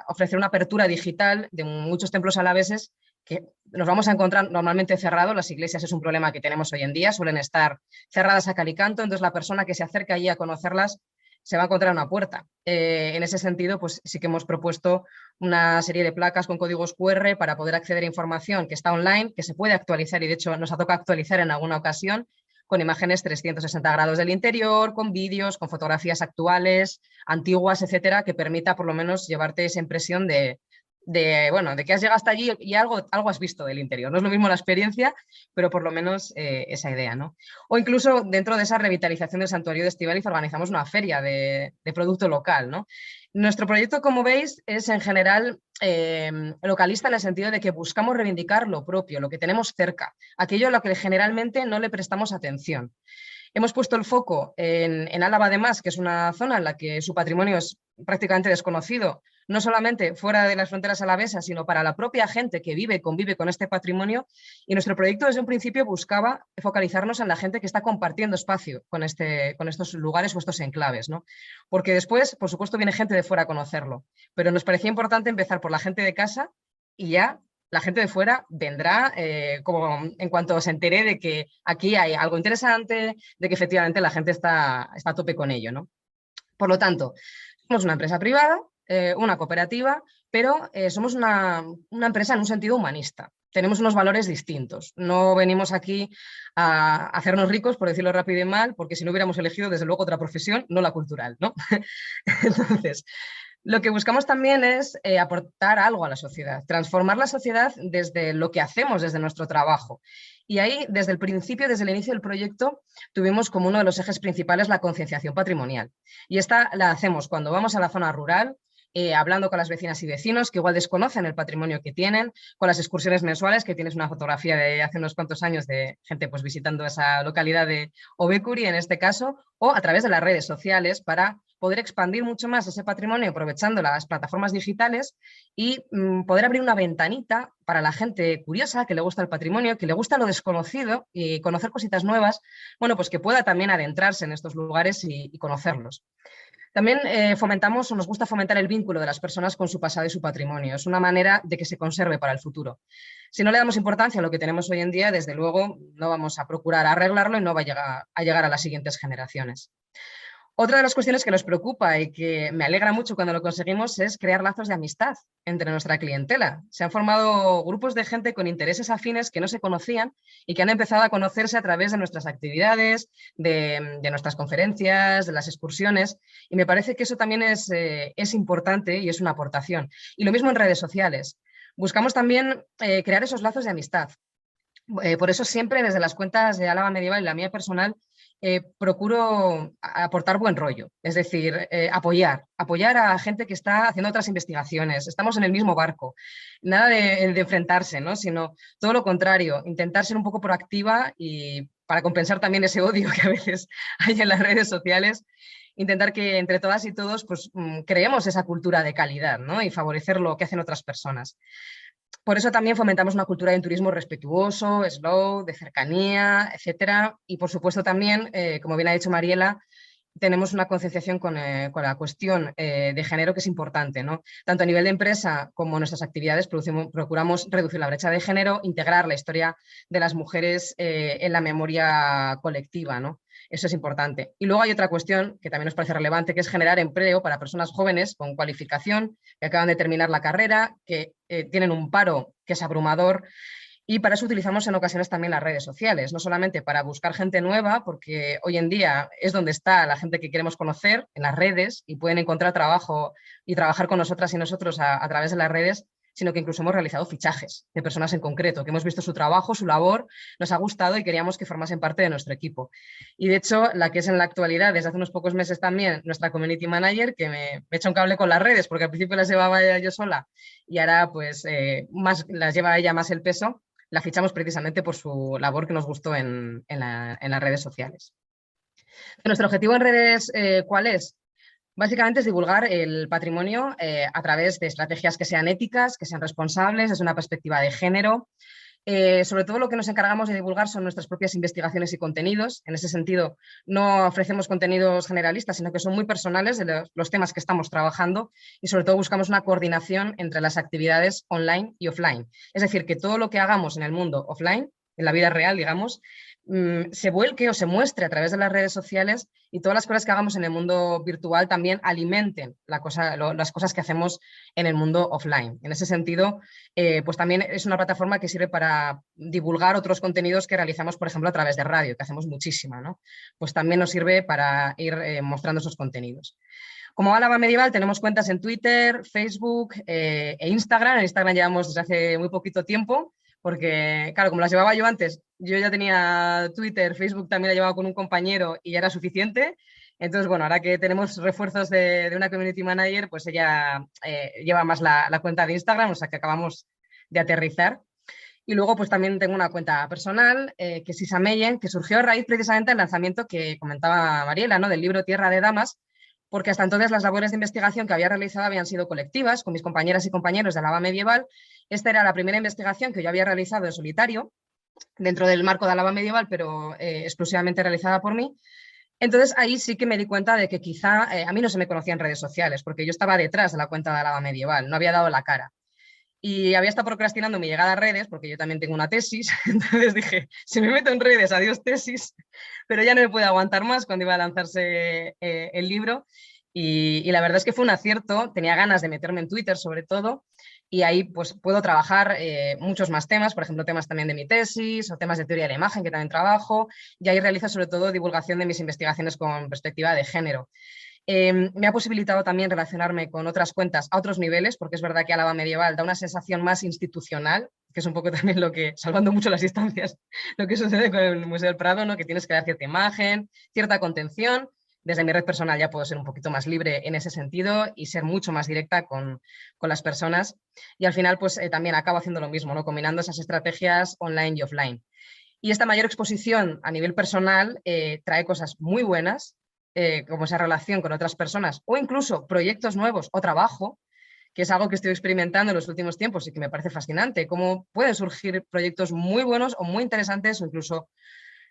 ofrecer una apertura digital de muchos templos alaveses que nos vamos a encontrar normalmente cerrados. Las iglesias es un problema que tenemos hoy en día, suelen estar cerradas a cal y canto, entonces la persona que se acerca allí a conocerlas se va a encontrar una puerta. En ese sentido, pues sí que hemos propuesto una serie de placas con códigos QR para poder acceder a información que está online, que se puede actualizar, y de hecho nos ha tocado actualizar en alguna ocasión, con imágenes 360 grados del interior, con vídeos, con fotografías actuales, antiguas, etcétera, que permita por lo menos llevarte esa impresión de que has llegado hasta allí y algo has visto del interior. No es lo mismo la experiencia, pero por lo menos esa idea, ¿no? O incluso dentro de esa revitalización del santuario de Estíbaliz organizamos una feria de producto local, ¿no? Nuestro proyecto, como veis, es en general localista, en el sentido de que buscamos reivindicar lo propio, lo que tenemos cerca, aquello a lo que generalmente no le prestamos atención. Hemos puesto el foco en Álava, además, que es una zona en la que su patrimonio es prácticamente desconocido, no solamente fuera de las fronteras alavesas, sino para la propia gente que vive y convive con este patrimonio. Y nuestro proyecto desde un principio buscaba focalizarnos en la gente que está compartiendo espacio con estos lugares o estos enclaves, ¿no? Porque después, por supuesto, viene gente de fuera a conocerlo, pero nos parecía importante empezar por la gente de casa, y ya la gente de fuera vendrá como en cuanto se entere de que aquí hay algo interesante, de que efectivamente la gente está a tope con ello, ¿no? Por lo tanto, somos una empresa privada, una cooperativa, pero somos una empresa en un sentido humanista. Tenemos unos valores distintos. No venimos aquí a hacernos ricos, por decirlo rápido y mal, porque si no hubiéramos elegido, desde luego, otra profesión, no la cultural, ¿no? Entonces, lo que buscamos también es aportar algo a la sociedad, transformar la sociedad desde lo que hacemos, desde nuestro trabajo. Y ahí, desde el principio, desde el inicio del proyecto, tuvimos como uno de los ejes principales la concienciación patrimonial. Y esta la hacemos cuando vamos a la zona rural hablando con las vecinas y vecinos que igual desconocen el patrimonio que tienen, con las excursiones mensuales, que tienes una fotografía de hace unos cuantos años de gente pues visitando esa localidad de Obécuri en este caso, o a través de las redes sociales para poder expandir mucho más ese patrimonio aprovechando las plataformas digitales y poder abrir una ventanita para la gente curiosa, que le gusta el patrimonio, que le gusta lo desconocido y conocer cositas nuevas, bueno, pues que pueda también adentrarse en estos lugares y conocerlos. También fomentamos o nos gusta fomentar el vínculo de las personas con su pasado y su patrimonio. Es una manera de que se conserve para el futuro. Si no le damos importancia a lo que tenemos hoy en día, desde luego no vamos a procurar arreglarlo y no va a llegar a las siguientes generaciones. Otra de las cuestiones que nos preocupa y que me alegra mucho cuando lo conseguimos es crear lazos de amistad entre nuestra clientela. Se han formado grupos de gente con intereses afines que no se conocían y que han empezado a conocerse a través de nuestras actividades, de nuestras conferencias, de las excursiones, y me parece que eso también es importante y es una aportación. Y lo mismo en redes sociales. Buscamos también crear esos lazos de amistad. Por eso siempre desde las cuentas de Álava Medieval y la mía personal procuro aportar buen rollo, es decir, apoyar a gente que está haciendo otras investigaciones, estamos en el mismo barco, nada de enfrentarse, ¿no? Sino todo lo contrario, intentar ser un poco proactiva y para compensar también ese odio que a veces hay en las redes sociales, intentar que entre todas y todos pues, creemos esa cultura de calidad, ¿no? Y favorecer lo que hacen otras personas. Por eso también fomentamos una cultura de turismo respetuoso, slow, de cercanía, etcétera. Y por supuesto también, como bien ha dicho Mariela, tenemos una concienciación con la cuestión de género que es importante, ¿no? Tanto a nivel de empresa como en nuestras actividades procuramos reducir la brecha de género, integrar la historia de las mujeres en la memoria colectiva, ¿no? Eso es importante. Y luego hay otra cuestión que también nos parece relevante, que es generar empleo para personas jóvenes con cualificación, que acaban de terminar la carrera, que tienen un paro que es abrumador. Y para eso utilizamos en ocasiones también las redes sociales, no solamente para buscar gente nueva, porque hoy en día es donde está la gente que queremos conocer, en las redes, y pueden encontrar trabajo y trabajar con nosotras y nosotros a través de las redes, sino que incluso hemos realizado fichajes de personas en concreto, que hemos visto su trabajo, su labor, nos ha gustado y queríamos que formasen parte de nuestro equipo. Y de hecho, la que es en la actualidad, desde hace unos pocos meses también, nuestra Community Manager, que me echa un cable con las redes, porque al principio las llevaba yo sola y ahora pues las lleva ella más el peso, la fichamos precisamente por su labor que nos gustó en las redes sociales. Nuestro objetivo en redes, ¿cuál es? Básicamente es divulgar el patrimonio a través de estrategias que sean éticas, que sean responsables, desde una perspectiva de género. Sobre todo lo que nos encargamos de divulgar son nuestras propias investigaciones y contenidos. En ese sentido, no ofrecemos contenidos generalistas, sino que son muy personales de los temas que estamos trabajando y sobre todo buscamos una coordinación entre las actividades online y offline. Es decir, que todo lo que hagamos en el mundo offline, en la vida real, digamos, se vuelque o se muestre a través de las redes sociales y todas las cosas que hagamos en el mundo virtual también alimenten las cosas que hacemos en el mundo offline. En ese sentido, pues también es una plataforma que sirve para divulgar otros contenidos que realizamos, por ejemplo, a través de radio, que hacemos muchísima, ¿no? Pues también nos sirve para ir mostrando esos contenidos. Como Álava Medieval tenemos cuentas en Twitter, Facebook e Instagram. En Instagram llevamos desde hace muy poquito tiempo, porque, claro, como las llevaba yo antes, yo ya tenía Twitter, Facebook también la llevaba con un compañero y ya era suficiente. Entonces, bueno, ahora que tenemos refuerzos de una Community Manager, pues ella lleva más la cuenta de Instagram, o sea que acabamos de aterrizar. Y luego, pues también tengo una cuenta personal, que es Isa Meyen, que surgió a raíz precisamente del lanzamiento que comentaba Mariela, ¿no? Del libro Tierra de Damas, porque hasta entonces las labores de investigación que había realizado habían sido colectivas, con mis compañeras y compañeros de Álava Medieval. Esta era la primera investigación que yo había realizado en solitario, dentro del marco de Álava Medieval, pero exclusivamente realizada por mí. Entonces ahí sí que me di cuenta de que quizá a mí no se me conocía en redes sociales, porque yo estaba detrás de la cuenta de Álava Medieval, no había dado la cara. Y había estado procrastinando mi llegada a redes, porque yo también tengo una tesis, entonces dije, si me meto en redes, adiós tesis, pero ya no me pude aguantar más cuando iba a lanzarse el libro. Y la verdad es que fue un acierto, tenía ganas de meterme en Twitter sobre todo, y ahí pues puedo trabajar muchos más temas, por ejemplo temas también de mi tesis o temas de teoría de la imagen que también trabajo, y ahí realizo sobre todo divulgación de mis investigaciones con perspectiva de género. Me ha posibilitado también relacionarme con otras cuentas a otros niveles, porque es verdad que Álava Medieval da una sensación más institucional, que es un poco también lo que, salvando mucho las distancias, lo que sucede con el Museo del Prado, ¿no? Que tienes que dar cierta imagen, cierta contención, desde mi red personal ya puedo ser un poquito más libre en ese sentido y ser mucho más directa con las personas. Y al final, pues también acabo haciendo lo mismo, ¿no? Combinando esas estrategias online y offline. Y esta mayor exposición a nivel personal trae cosas muy buenas, como esa relación con otras personas o incluso proyectos nuevos o trabajo, que es algo que estoy experimentando en los últimos tiempos y que me parece fascinante, cómo pueden surgir proyectos muy buenos o muy interesantes o incluso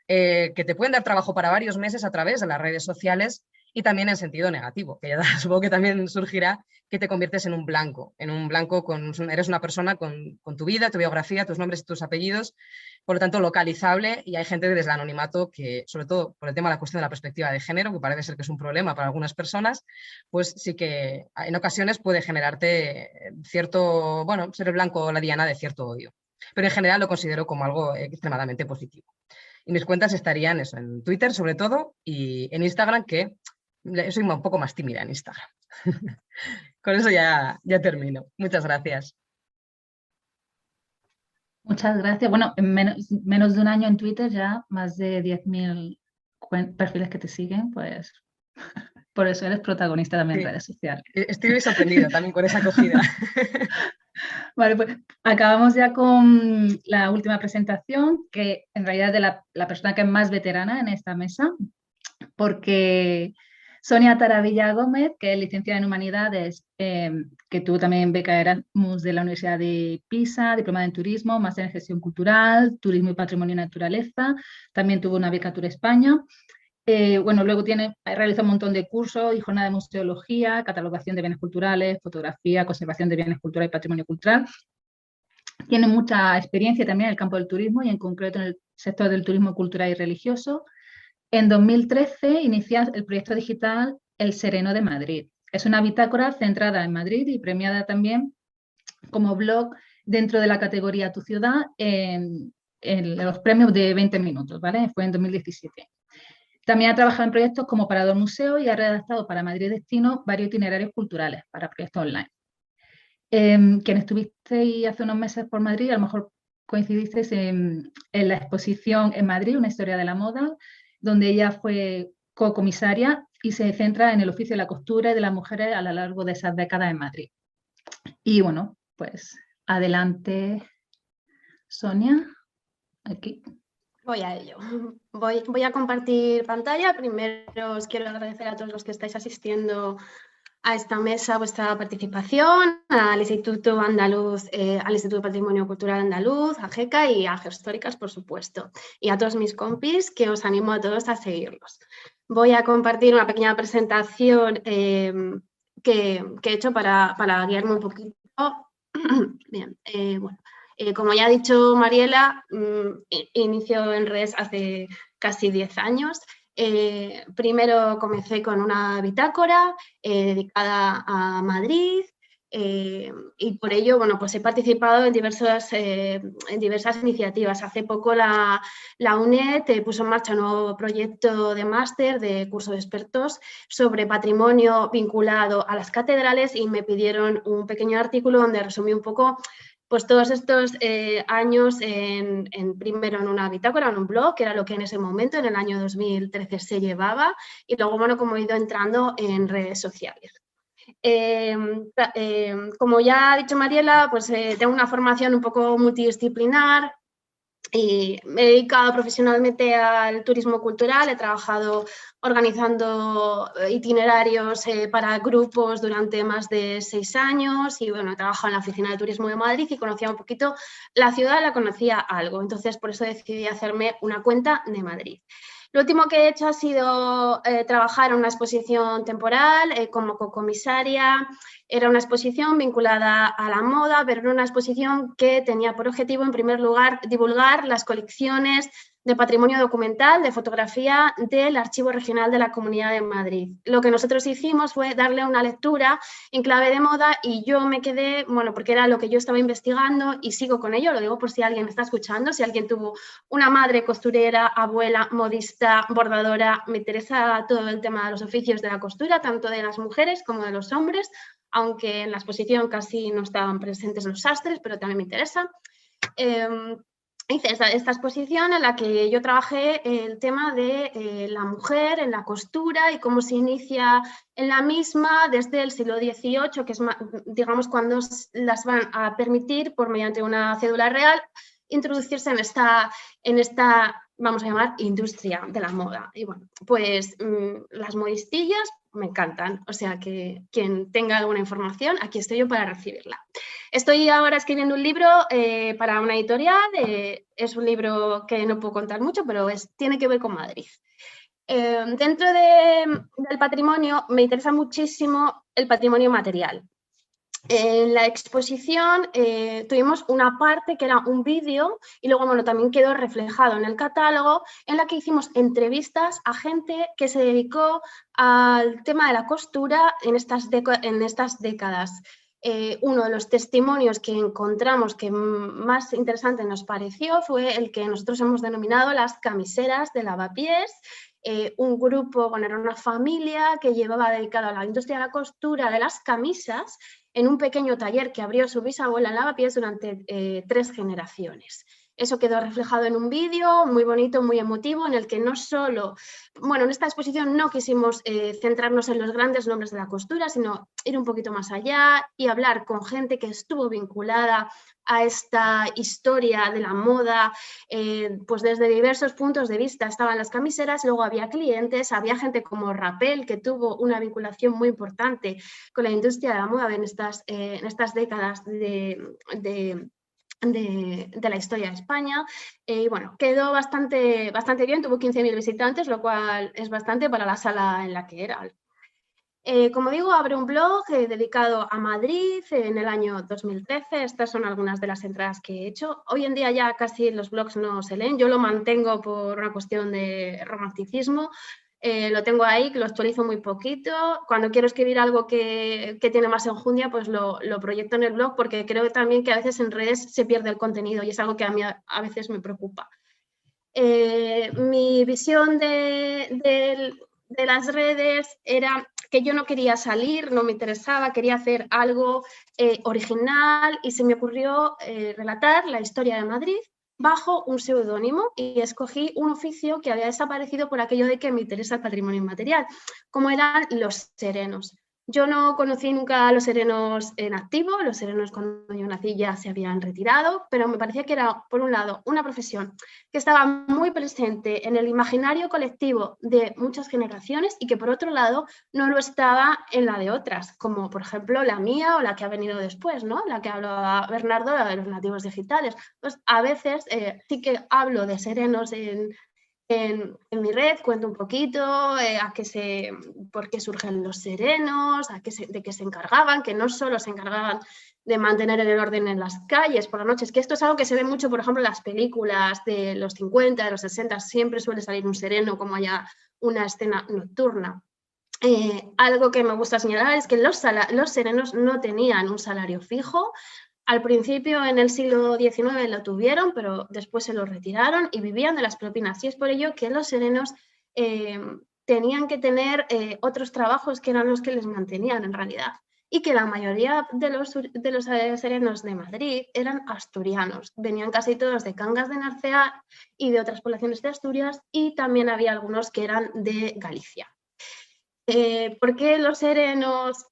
que te pueden dar trabajo para varios meses a través de las redes sociales y también en sentido negativo, que ya supongo que también surgirá, que te conviertes en un blanco eres una persona con tu vida, tu biografía, tus nombres y tus apellidos, por lo tanto localizable, y hay gente desde el anonimato que, sobre todo por el tema de la cuestión de la perspectiva de género, que parece ser que es un problema para algunas personas, pues sí que en ocasiones puede generarte cierto, bueno, ser el blanco o la diana de cierto odio. Pero en general lo considero como algo extremadamente positivo. Y mis cuentas estarían eso, en Twitter sobre todo y en Instagram, que soy un poco más tímida en Instagram. Con eso ya termino. Muchas gracias. Muchas gracias. Bueno, en menos de un año en Twitter ya más de 10.000 perfiles que te siguen, pues por eso eres protagonista también en redes sociales. Estoy sorprendida también con esa acogida. Vale, pues acabamos ya con la última presentación, que en realidad es de la persona que es más veterana en esta mesa, porque Sonia Taravilla Gómez, que es licenciada en Humanidades, que tuvo también beca Erasmus de la Universidad de Pisa, diplomada en Turismo, máster en Gestión Cultural, Turismo y Patrimonio y Naturaleza, también tuvo una beca Tour España. Bueno, luego realiza un montón de cursos y jornada de museología, catalogación de bienes culturales, fotografía, conservación de bienes culturales y patrimonio cultural. Tiene mucha experiencia también en el campo del turismo y en concreto en el sector del turismo cultural y religioso. En 2013 inicia el proyecto digital El Sereno de Madrid. Es una bitácora centrada en Madrid y premiada también como blog dentro de la categoría Tu Ciudad en los premios de 20 minutos, ¿vale? Fue en 2017. También ha trabajado en proyectos como Parador Museo y ha redactado para Madrid Destino varios itinerarios culturales para proyectos online. Quien estuvisteis hace unos meses por Madrid, a lo mejor coincidisteis en la exposición en Madrid, Una historia de la moda, donde ella fue co-comisaria y se centra en el oficio de la costura y de las mujeres a lo largo de esas décadas en Madrid. Y bueno, pues adelante, Sonia, aquí. Voy a ello. Voy a compartir pantalla. Primero os quiero agradecer a todos los que estáis asistiendo a esta mesa vuestra participación, al Instituto Andaluz, al Instituto de Patrimonio Cultural Andaluz, a GECA y a Geohistóricas, por supuesto, y a todos mis compis, que os animo a todos a seguirlos. Voy a compartir una pequeña presentación que he hecho para guiarme un poquito. Bien, bueno. Como ya ha dicho Mariela, inició en redes hace casi 10 años. Primero comencé con una bitácora dedicada a Madrid y por ello, bueno, pues he participado en diversas iniciativas. Hace poco la UNED puso en marcha un nuevo proyecto de máster de curso de expertos sobre patrimonio vinculado a las catedrales y me pidieron un pequeño artículo donde resumí un poco pues todos estos años primero en una bitácora, en un blog, que era lo que en ese momento, en el año 2013, se llevaba, y luego, bueno, como he ido entrando en redes sociales. Como ya ha dicho Mariela, pues tengo una formación un poco multidisciplinar y me he dedicado profesionalmente al turismo cultural, he trabajado organizando itinerarios para grupos durante más de 6 años y bueno, he trabajado en la Oficina de Turismo de Madrid y conocía un poquito la ciudad, la conocía algo, entonces por eso decidí hacerme una cuenta de Madrid. Lo último que he hecho ha sido trabajar en una exposición temporal como cocomisaria. Era una exposición vinculada a la moda, pero era una exposición que tenía por objetivo, en primer lugar, divulgar las colecciones de patrimonio documental, de fotografía del Archivo Regional de la Comunidad de Madrid. Lo que nosotros hicimos fue darle una lectura en clave de moda y yo me quedé, bueno, porque era lo que yo estaba investigando y sigo con ello, lo digo por si alguien está escuchando, si alguien tuvo una madre costurera, abuela, modista, bordadora, me interesa todo el tema de los oficios de la costura, tanto de las mujeres como de los hombres, aunque en la exposición casi no estaban presentes los sastres, pero también me interesa. hice esta exposición en la que yo trabajé el tema de la mujer en la costura y cómo se inicia en la misma desde el siglo XVIII, que es, digamos, cuando las van a permitir, por mediante una cédula real, introducirse en esta, vamos a llamar, industria de la moda. Y bueno, pues las modistillas me encantan, o sea que quien tenga alguna información, aquí estoy yo para recibirla. Estoy ahora escribiendo un libro para una editorial, es un libro que no puedo contar mucho, pero tiene que ver con Madrid. Dentro del patrimonio me interesa muchísimo el patrimonio material. En la exposición tuvimos una parte que era un vídeo y luego bueno, también quedó reflejado en el catálogo en la que hicimos entrevistas a gente que se dedicó al tema de la costura en estas décadas. Uno de los testimonios que encontramos que más interesante nos pareció fue el que nosotros hemos denominado las camiseras de lavapiés. Un grupo, bueno, era una familia que llevaba dedicado a la industria de la costura de las camisas en un pequeño taller que abrió su bisabuela en Lavapiés durante 3 generaciones. Eso quedó reflejado en un vídeo muy bonito, muy emotivo, en el que no solo, bueno, en esta exposición no quisimos centrarnos en los grandes nombres de la costura, sino ir un poquito más allá y hablar con gente que estuvo vinculada a esta historia de la moda, pues desde diversos puntos de vista. Estaban las camiseras, luego había clientes, había gente como Rappel, que tuvo una vinculación muy importante con la industria de la moda en estas décadas de la historia de España. Y bueno, quedó bastante bien, tuvo 15.000 visitantes, lo cual es bastante para la sala en la que era. Como digo, abro un blog dedicado a Madrid en el año 2013. Estas son algunas de las entradas que he hecho. Hoy en día ya casi los blogs no se leen. Yo lo mantengo por una cuestión de romanticismo. Lo tengo ahí, que lo actualizo muy poquito. Cuando quiero escribir algo que tiene más enjundia, pues lo proyecto en el blog, porque creo también que a veces en redes se pierde el contenido y es algo que a mí a veces me preocupa. Mi visión de las redes era que yo no quería salir, no me interesaba, quería hacer algo original y se me ocurrió relatar la historia de Madrid bajo un seudónimo y escogí un oficio que había desaparecido por aquello de que me interesa el patrimonio inmaterial, como eran los serenos. Yo no conocí nunca a los serenos en activo, los serenos cuando yo nací ya se habían retirado, pero me parecía que era, por un lado, una profesión que estaba muy presente en el imaginario colectivo de muchas generaciones y que, por otro lado, no lo estaba en la de otras, como por ejemplo la mía o la que ha venido después, ¿no? La que hablaba Bernardo, la de los nativos digitales. Pues a veces sí que hablo de serenos en mi red, cuento un poquito por qué surgen los serenos, de qué se encargaban, que no solo se encargaban de mantener el orden en las calles por las noches, que esto es algo que se ve mucho, por ejemplo, en las películas de los 50, de los 60, siempre suele salir un sereno como haya una escena nocturna. Algo que me gusta señalar es que los serenos no tenían un salario fijo. Al principio, en el siglo XIX, lo tuvieron, pero después se lo retiraron y vivían de las propinas. Y es por ello que los serenos tenían que tener otros trabajos que eran los que les mantenían en realidad. Y que la mayoría de los serenos de Madrid eran asturianos. Venían casi todos de Cangas de Narcea y de otras poblaciones de Asturias, y también había algunos que eran de Galicia. ¿Por qué los serenos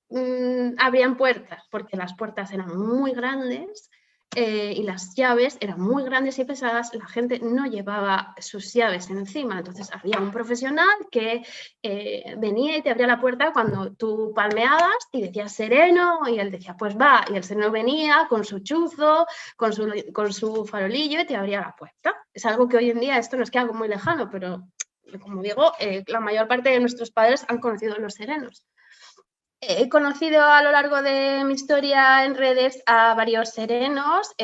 abrían puertas? Porque las puertas eran muy grandes y las llaves eran muy grandes y pesadas. La gente no llevaba sus llaves encima, entonces había un profesional que venía y te abría la puerta cuando tú palmeabas y decías sereno, y él decía pues va, y el sereno venía con su chuzo, con su farolillo y te abría la puerta. Es algo que hoy en día esto nos queda algo muy lejano, pero como digo, la mayor parte de nuestros padres han conocido los serenos. He conocido a lo largo de mi historia en redes a varios serenos.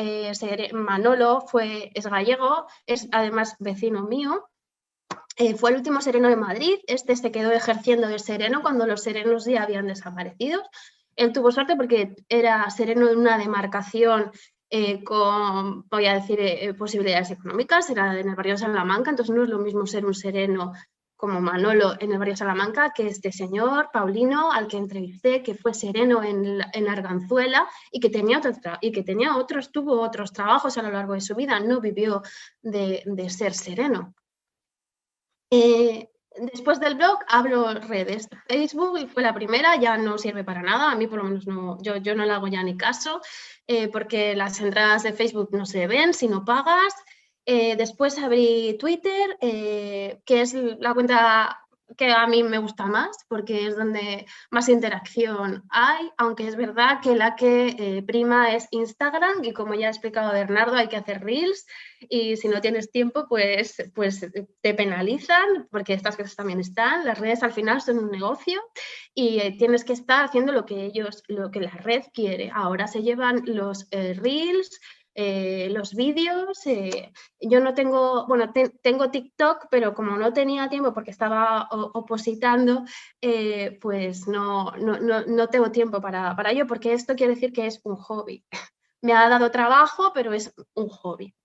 Manolo es gallego, es además vecino mío. Fue el último sereno de Madrid. Este se quedó ejerciendo de sereno cuando los serenos ya habían desaparecido. Él tuvo suerte porque era sereno de una demarcación con, voy a decir, posibilidades económicas. Era en el barrio de Salamanca, entonces no es lo mismo ser un sereno como Manolo en el barrio Salamanca, que este señor, Paulino, al que entrevisté, que fue sereno en Arganzuela y que tuvo otros trabajos a lo largo de su vida, no vivió de ser sereno. Después del blog hablo redes. Facebook fue la primera, ya no sirve para nada, a mí por lo menos no, yo no le hago ya ni caso, porque las entradas de Facebook no se ven si no pagas. Después abrí Twitter, que es la cuenta que a mí me gusta más, porque es donde más interacción hay, aunque es verdad que la que prima es Instagram, y como ya ha explicado Bernardo, hay que hacer reels, y si no tienes tiempo, pues te penalizan, porque estas cosas también están. Las redes al final son un negocio y tienes que estar haciendo lo que la red quiere. Ahora se llevan los reels, los vídeos. Yo no tengo, bueno, tengo TikTok, pero como no tenía tiempo porque estaba opositando, pues no tengo tiempo para ello, porque esto quiere decir que es un hobby. Me ha dado trabajo, pero es un hobby.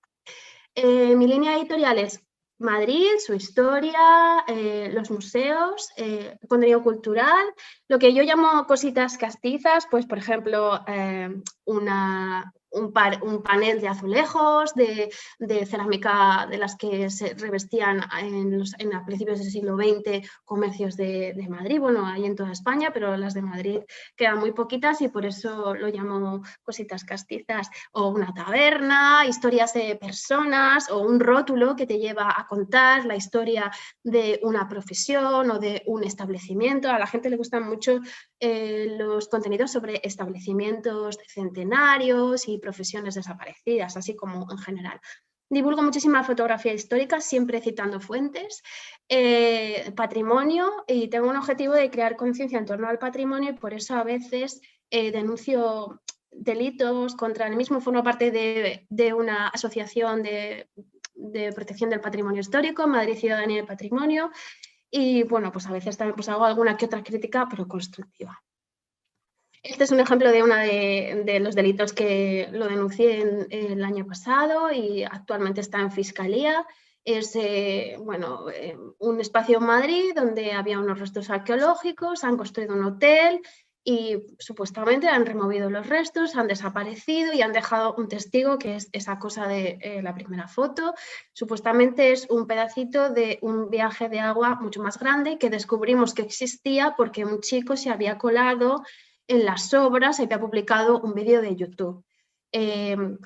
Mi línea editorial es Madrid, su historia, los museos, contenido cultural, lo que yo llamo cositas castizas, pues por ejemplo un panel de azulejos, de cerámica de las que se revestían a principios del siglo XX comercios de Madrid. Bueno, hay en toda España, pero las de Madrid quedan muy poquitas y por eso lo llamo cositas castizas. O una taberna, historias de personas, o un rótulo que te lleva a contar la historia de una profesión o de un establecimiento. A la gente le gustan mucho los contenidos sobre establecimientos centenarios y profesiones desaparecidas, así como en general. Divulgo muchísima fotografía histórica, siempre citando fuentes, patrimonio, y tengo un objetivo de crear conciencia en torno al patrimonio, y por eso a veces denuncio delitos contra el mismo. Formo parte de una asociación de protección del patrimonio histórico, Madrid Ciudadanía del Patrimonio, y bueno, pues a veces también pues hago alguna que otra crítica, pero constructiva. Este es un ejemplo de uno de los delitos que lo denuncié el año pasado y actualmente está en Fiscalía. Es un espacio en Madrid donde había unos restos arqueológicos, han construido un hotel y supuestamente han removido los restos, han desaparecido y han dejado un testigo, que es esa cosa de la primera foto. Supuestamente es un pedacito de un viaje de agua mucho más grande que descubrimos que existía porque un chico se había colado en las obras, se había publicado un vídeo de YouTube.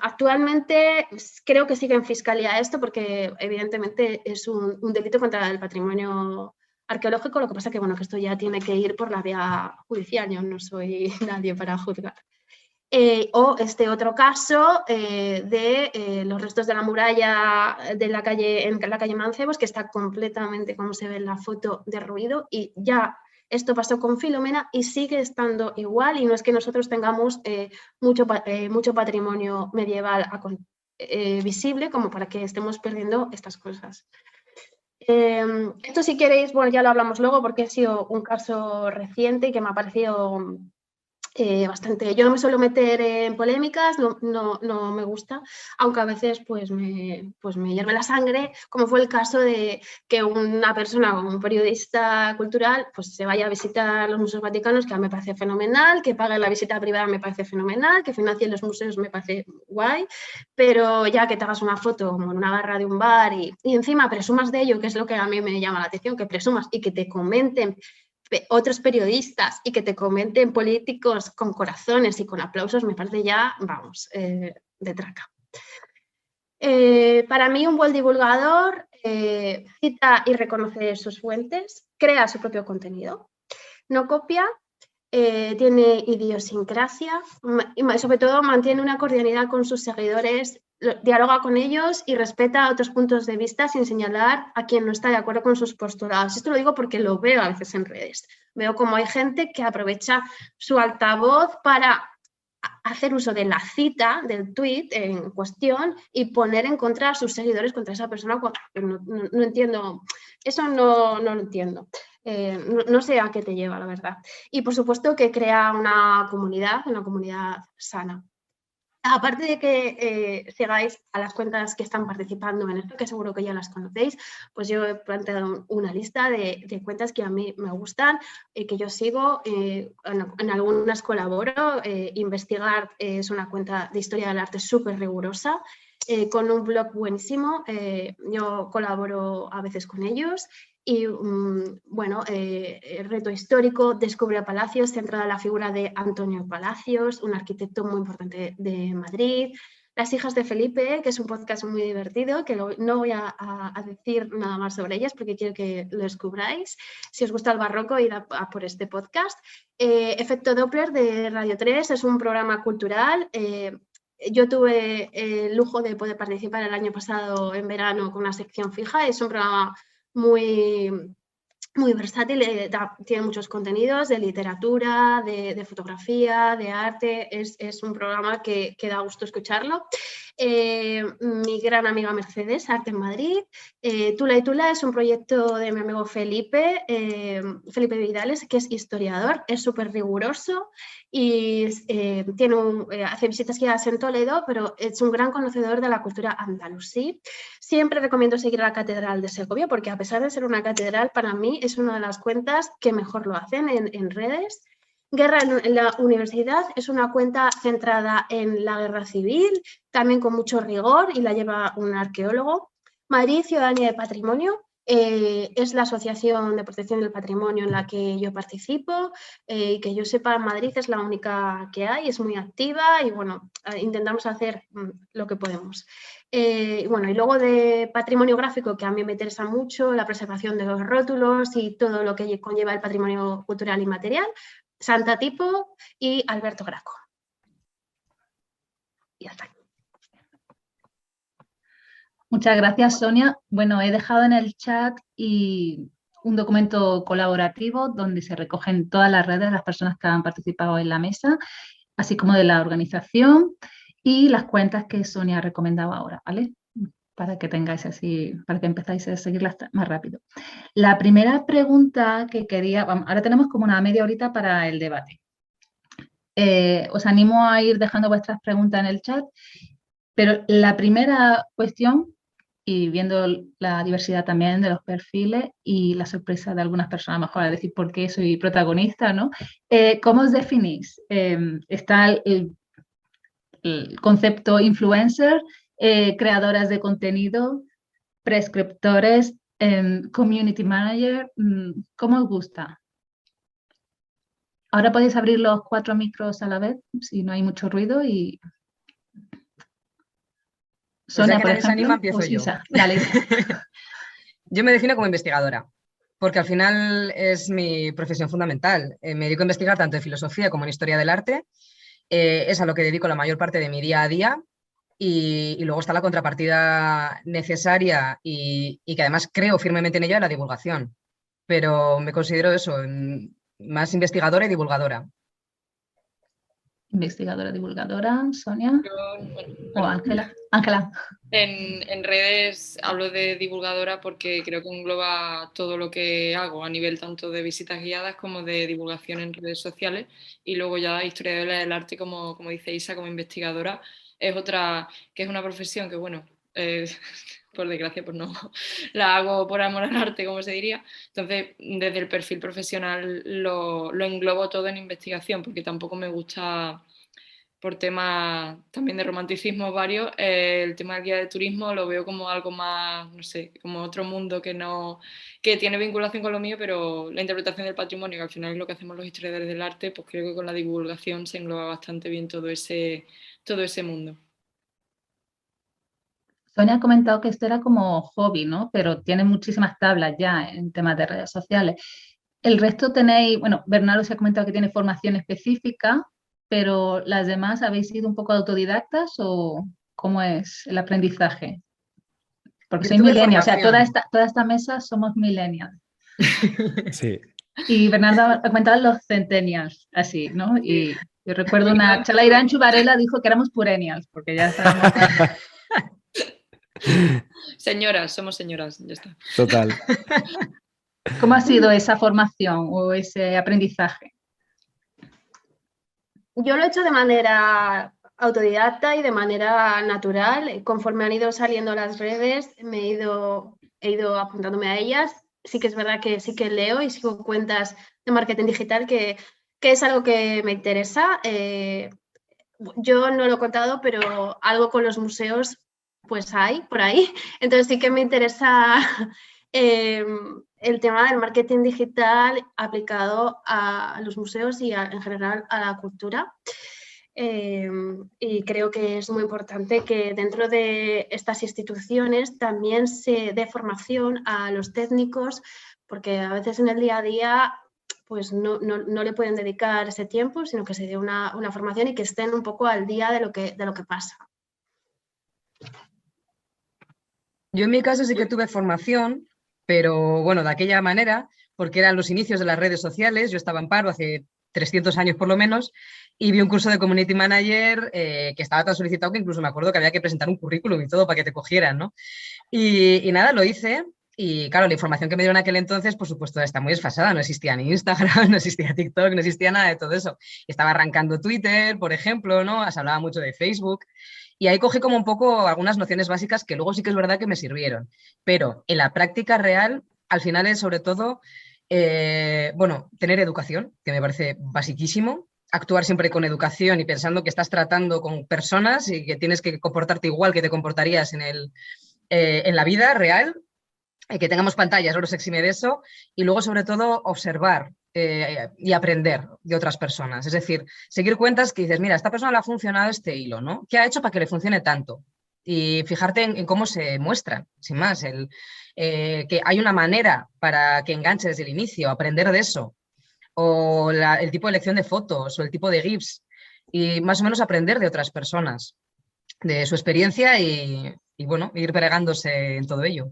Actualmente creo que sigue en Fiscalía esto porque evidentemente es un delito contra el patrimonio arqueológico, lo que pasa que, bueno, que esto ya tiene que ir por la vía judicial, yo no soy nadie para juzgar. O este otro caso de los restos de la muralla de la calle, en la calle Mancebos, que está completamente, como se ve en la foto, derruido, y ya esto pasó con Filomena y sigue estando igual, y no es que nosotros tengamos mucho patrimonio medieval visible como para que estemos perdiendo estas cosas. Esto, si queréis, bueno, ya lo hablamos luego porque ha sido un caso reciente y que me ha parecido bastante. Yo no me suelo meter en polémicas, no me gusta, aunque a veces pues me hierve la sangre, como fue el caso de que una persona, un periodista cultural, pues se vaya a visitar los museos vaticanos, que a mí me parece fenomenal, que pague la visita privada me parece fenomenal, que financien los museos me parece guay, pero ya que te hagas una foto como en una barra de un bar y encima presumas de ello, que es lo que a mí me llama la atención, que presumas y que te comenten otros periodistas y que te comenten políticos con corazones y con aplausos, me parece ya, vamos, de traca. Para mí un buen divulgador cita y reconoce sus fuentes, crea su propio contenido, no copia, tiene idiosincrasia y sobre todo mantiene una cordialidad con sus seguidores, dialoga con ellos y respeta otros puntos de vista sin señalar a quien no está de acuerdo con sus postulados. Esto lo digo porque lo veo a veces en redes. Veo como hay gente que aprovecha su altavoz para hacer uso de la cita del tweet en cuestión y poner en contra a sus seguidores contra esa persona. No entiendo, eso no lo entiendo. No sé a qué te lleva, la verdad. Y por supuesto que crea una comunidad sana. Aparte de que sigáis a las cuentas que están participando en esto, que seguro que ya las conocéis, pues yo he planteado una lista de cuentas que a mí me gustan, que yo sigo, en algunas colaboro. Investigar es una cuenta de historia del arte súper rigurosa, con un blog buenísimo. Yo colaboro a veces con ellos. Y bueno, Reto Histórico, Descubre Palacios, centrada en la figura de Antonio Palacios, un arquitecto muy importante de Madrid. Las hijas de Felipe, que es un podcast muy divertido, que no voy a decir nada más sobre ellas porque quiero que lo descubráis. Si os gusta el barroco, id a por este podcast. Efecto Doppler de Radio 3 es un programa cultural. Yo tuve el lujo de poder participar el año pasado en verano con una sección fija. Es un programa muy versátil, tiene muchos contenidos de literatura, de fotografía, de arte. Es un programa que da gusto escucharlo. Mi gran amiga Mercedes, Arte en Madrid. Tula y Tula es un proyecto de mi amigo Felipe Vidales, que es historiador, es súper riguroso y hace visitas guiadas en Toledo, pero es un gran conocedor de la cultura andalusí. Siempre recomiendo seguir a la Catedral de Segovia, porque a pesar de ser una catedral, para mí es una de las cuentas que mejor lo hacen en redes. Guerra en la Universidad es una cuenta centrada en la guerra civil, también con mucho rigor, y la lleva un arqueólogo. Madrid, Ciudadanía de Patrimonio, es la Asociación de Protección del Patrimonio en la que yo participo. Que yo sepa, en Madrid es la única que hay, es muy activa y bueno, intentamos hacer lo que podemos. Bueno, y luego de patrimonio gráfico, que a mí me interesa mucho, la preservación de los rótulos y todo lo que conlleva el patrimonio cultural inmaterial, Santa Tipo y Alberto Graco. Y hasta aquí. Muchas gracias, Sonia. Bueno, he dejado en el chat un documento colaborativo donde se recogen todas las redes de las personas que han participado en la mesa, así como de la organización y las cuentas que Sonia recomendaba ahora, ¿vale? Para que tengáis así, para que empezáis a seguirlas más rápido. La primera pregunta que quería, ahora tenemos como una media horita para el debate. Os animo a ir dejando vuestras preguntas en el chat, pero la primera cuestión, y viendo la diversidad también de los perfiles y la sorpresa de algunas personas, mejor a decir por qué soy protagonista, ¿no? ¿Cómo os definís? Está el concepto influencer, creadoras de contenido, prescriptores, community manager. ¿Cómo os gusta? Ahora podéis abrir los 4 micros a la vez, si no hay mucho ruido. Y Sonia, por ejemplo, anima, empiezo yo. Dale. Yo me defino como investigadora, porque al final es mi profesión fundamental. Me dedico a investigar tanto en filosofía como en historia del arte. Es a lo que dedico la mayor parte de mi día a día. Y luego está la contrapartida necesaria y que además creo firmemente en ella, la divulgación. Pero me considero eso, más investigadora y divulgadora. Investigadora, divulgadora, Sonia. O Ángela. En redes hablo de divulgadora porque creo que engloba todo lo que hago a nivel tanto de visitas guiadas como de divulgación en redes sociales, y luego ya historiadora del arte, como dice Isa, como investigadora, es otra, que es una profesión que, bueno, por desgracia pues no la hago por amor al arte, como se diría. Entonces, desde el perfil profesional lo englobo todo en investigación, porque tampoco me gusta, por temas también de romanticismo varios, el tema del guía de turismo lo veo como algo más, no sé, como otro mundo que tiene vinculación con lo mío, pero la interpretación del patrimonio, que al final es lo que hacemos los historiadores del arte, pues creo que con la divulgación se engloba bastante bien todo ese mundo. Sonia ha comentado que esto era como hobby, ¿no? Pero tiene muchísimas tablas ya en temas de redes sociales. El resto tenéis, bueno, Bernardo se ha comentado que tiene formación específica, pero ¿las demás habéis sido un poco autodidactas o cómo es el aprendizaje? Porque soy millennial, o sea, toda esta mesa somos millennials. Sí. Y Bernardo ha comentado los centennials, así, ¿no? Y yo recuerdo una charla, Irán Chubarela dijo que éramos purenials, porque ya sabemos. Señoras, somos señoras, ya está. Total. ¿Cómo ha sido esa formación o ese aprendizaje? Yo lo he hecho de manera autodidacta y de manera natural. Conforme han ido saliendo las redes, he ido apuntándome a ellas. Sí que es verdad que sí que leo y sigo cuentas de marketing digital, que es algo que me interesa. Yo no lo he contado, pero algo con los museos pues hay por ahí. Entonces sí que me interesa el tema del marketing digital aplicado a los museos y en general a la cultura. Y creo que es muy importante que dentro de estas instituciones también se dé formación a los técnicos, porque a veces en el día a día pues no le pueden dedicar ese tiempo, sino que se dé una formación y que estén un poco al día de lo que pasa. Yo en mi caso sí que tuve formación, pero bueno, de aquella manera, porque eran los inicios de las redes sociales. Yo estaba en paro hace 300 años por lo menos, y vi un curso de Community Manager que estaba tan solicitado que incluso me acuerdo que había que presentar un currículum y todo para que te cogieran, ¿no? Y nada, lo hice. Y claro, la información que me dieron en aquel entonces, por supuesto, está muy desfasada. No existía ni Instagram, no existía TikTok, no existía nada de todo eso. Estaba arrancando Twitter, por ejemplo, ¿no? Se hablaba mucho de Facebook. Y ahí cogí como un poco algunas nociones básicas que luego sí que es verdad que me sirvieron. Pero en la práctica real, al final es sobre todo, bueno, tener educación, que me parece basiquísimo. Actuar siempre con educación y pensando que estás tratando con personas y que tienes que comportarte igual que te comportarías en la vida real. Que tengamos pantallas, no nos exime de eso, y luego sobre todo observar y aprender de otras personas. Es decir, seguir cuentas que dices, mira, a esta persona le ha funcionado este hilo, ¿no? ¿Qué ha hecho para que le funcione tanto? Y fijarte en cómo se muestran, sin más, que hay una manera para que enganche desde el inicio, aprender de eso, o el tipo de elección de fotos, o el tipo de GIFs, y más o menos aprender de otras personas, de su experiencia y bueno, ir bregándose en todo ello.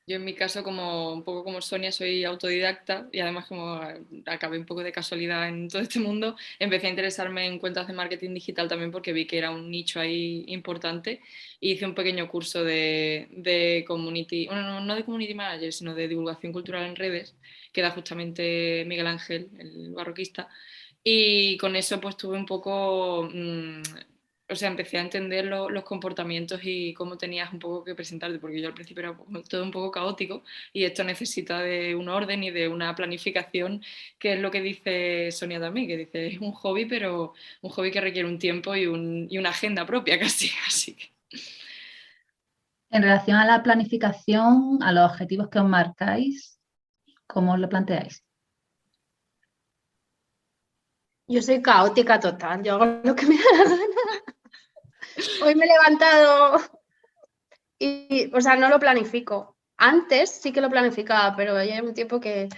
Yo en mi caso, un poco como Sonia, soy autodidacta y además como acabé un poco de casualidad en todo este mundo, empecé a interesarme en cuentas de marketing digital también porque vi que era un nicho ahí importante y hice un pequeño curso de community, bueno, no de community manager, sino de divulgación cultural en redes, que da justamente Miguel Ángel, el barroquista, y con eso pues tuve un poco... o sea, empecé a entender los comportamientos y cómo tenías un poco que presentarte, porque yo al principio era todo un poco caótico y esto necesita de un orden y de una planificación, que es lo que dice Sonia también, que dice, es un hobby, pero un hobby que requiere un tiempo y una agenda propia casi, así que... En relación a la planificación, a los objetivos que os marcáis, ¿cómo os lo planteáis? Yo soy caótica total, yo hago lo que me da la gana. Hoy me he levantado y, o sea, no lo planifico. Antes sí que lo planificaba, pero ya hay un tiempo que